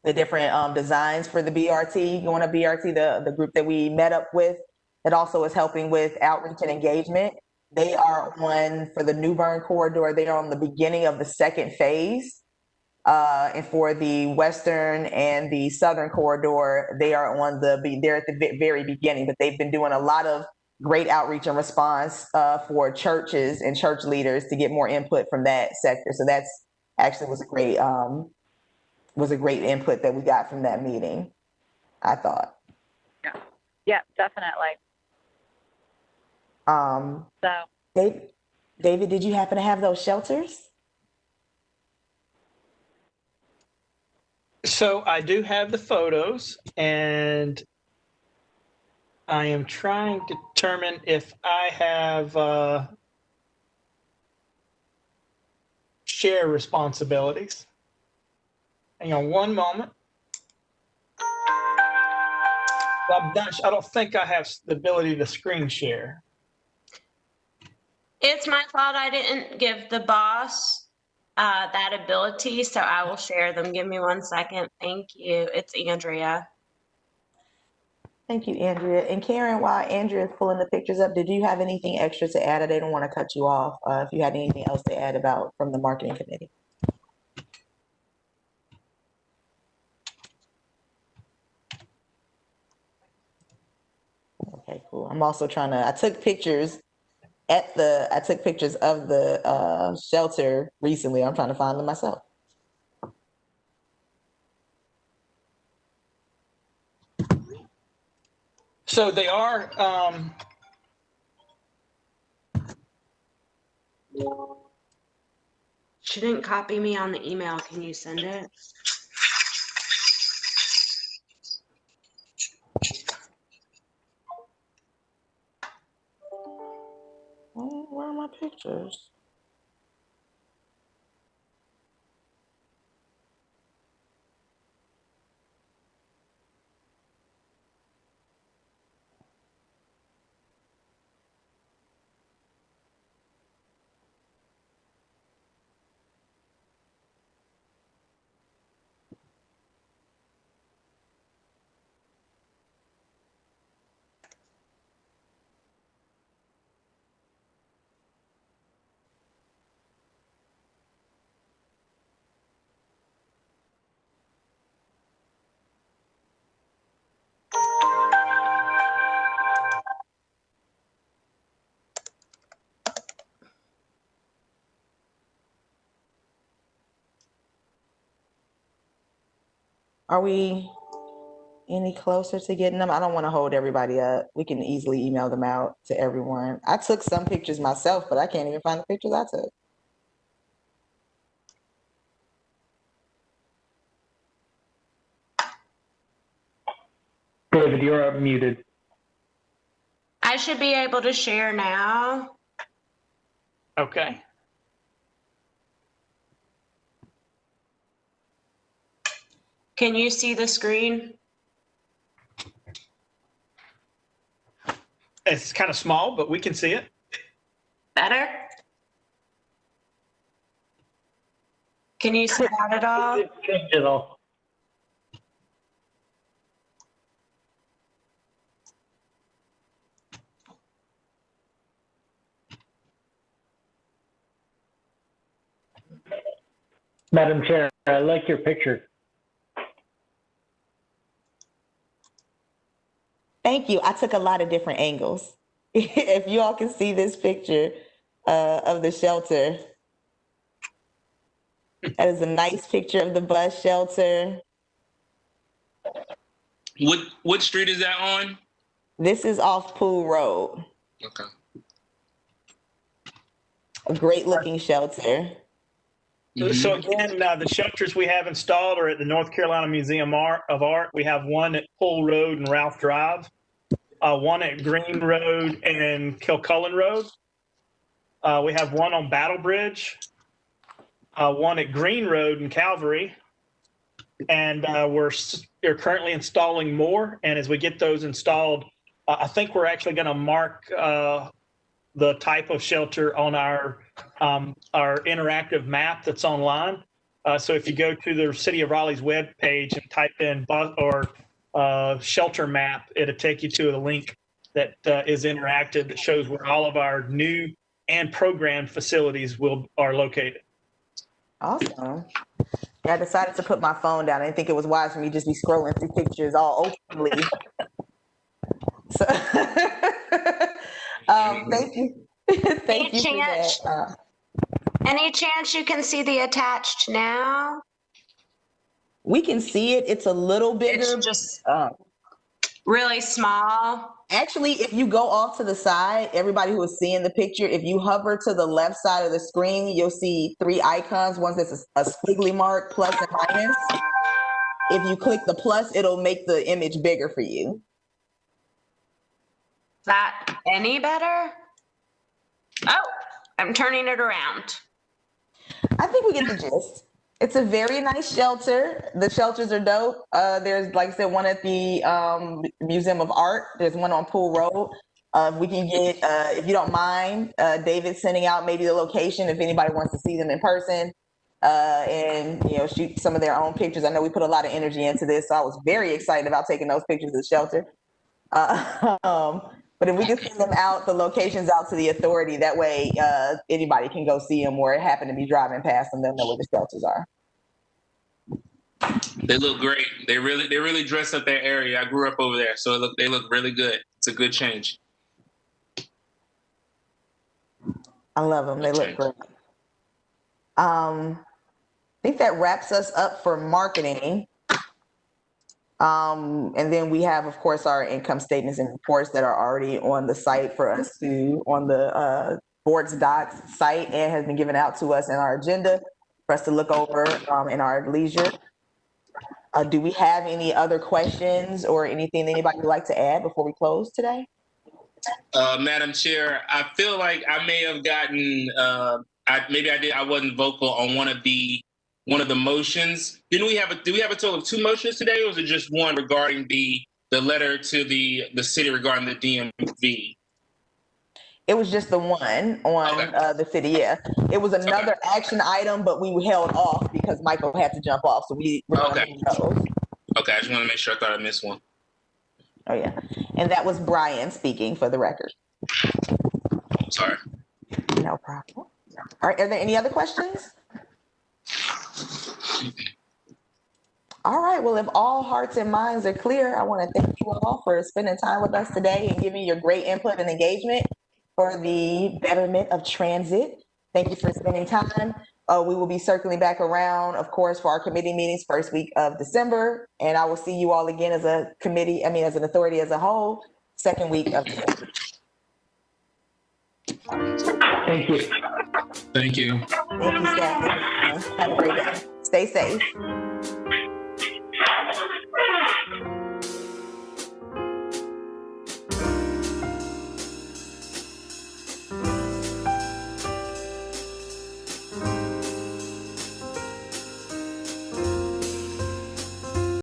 the different designs for the BRT, going to BRT, the group that we met up with that also is helping with outreach and engagement. They are on, for the New Bern corridor, they are on the beginning of the second phase. And for the Western and the Southern corridor, they're at the very beginning, but they've been doing a lot of great outreach and response for churches and church leaders to get more input from that sector. So that's actually was a great input that we got from that meeting, I thought. Yeah, definitely. David, did you happen to have those shelters? So I do have the photos, and I am trying to determine if I have share responsibilities. Hang on one moment. I don't think I have the ability to screen share. It's my fault I didn't give the boss that ability, so I will share them. Give me 1 second. Thank you. It's Andrea. Thank you, Andrea. And Karen, while Andrea is pulling the pictures up, did you have anything extra to add? I didn't want to cut you off. If you had anything else to add about from the marketing committee. Okay, cool. I'm also I took pictures of the shelter recently. I'm trying to find them myself. So they are, She didn't copy me on the email. Can you send it? Oh, where are my pictures? Are we any closer to getting them? I don't want to hold everybody up. We can easily email them out to everyone. I took some pictures myself, but I can't even find the pictures I took. David, you're muted. I should be able to share now. okay. Can you see the screen? It's kind of small, but we can see it. Better? Can you see that at all? It's digital. Madam Chair, I like your picture. Thank you. I took a lot of different angles. If you all can see this picture of the shelter, that is a nice picture of the bus shelter. What street is that on? This is off Pool Road. Okay. A great looking shelter. So again, the shelters we have installed are at the North Carolina Museum of Art. We have one at Pool Road and Ralph Drive, one at Green Road and Kilcullen Road. We have one on Battle Bridge, one at Green Road and Calvary, and we're currently installing more. And as we get those installed, I think we're actually going to mark the type of shelter on our interactive map that's online. So if you go to the City of Raleigh's web page and type in bus or shelter map, it'll take you to a link that is interactive that shows where all of our new and programmed facilities are located. Awesome. Yeah, I decided to put my phone down. I didn't think it was wise for me to just be scrolling through pictures all openly. So, thank you. Thank you for that. Any chance you can see the attached now? We can see it. It's a little bigger. It's just really small. Actually, if you go off to the side, everybody who is seeing the picture, if you hover to the left side of the screen, you'll see three icons. One that's a squiggly mark, plus and minus. If you click the plus, it'll make the image bigger for you. Is that any better? Oh, I'm turning it around. I think we get the gist. It's a very nice shelter. The shelters are dope. There's, like I said, one at the Museum of Art. There's one on Pool Road. We can get, if you don't mind, David sending out maybe the location if anybody wants to see them in person and, shoot some of their own pictures. I know we put a lot of energy into this, so I was very excited about taking those pictures of the shelter. But if we can send them out, the locations out to the authority, that way anybody can go see them or happen to be driving past them, they'll know where the shelters are. They look great. They really dress up their area. I grew up over there, so they look really good. It's a good change. I love them. They look great. I think that wraps us up for marketing. And then we have, of course, our income statements and reports that are already on the site for us on the board's docs site and has been given out to us in our agenda for us to look over in our leisure. Do we have any other questions or anything that anybody would like to add before we close today? Madam Chair, I feel like I may have gotten, maybe I did. I wasn't vocal on one of the motions. Do we have a total of 2 motions today, or was it just one regarding the letter to the city regarding the DMV? It was just the one on the city, yeah. It was another action item, but we held off because Michael had to jump off, so we were going to do those. Okay, I just want to make sure. I thought I missed one. Oh, yeah. And that was Brian speaking for the record. Sorry. No problem. All right, are there any other questions? All right, well, if all hearts and minds are clear, I want to thank you all for spending time with us today and giving your great input and engagement for the betterment of transit. Thank you for spending time. We will be circling back around, of course, for our committee meetings first week of December, and I will see you all again as a committee, as an authority as a whole, second week of December. Thank you. Thank you. Thank you, Scott. Have a great day. Stay safe.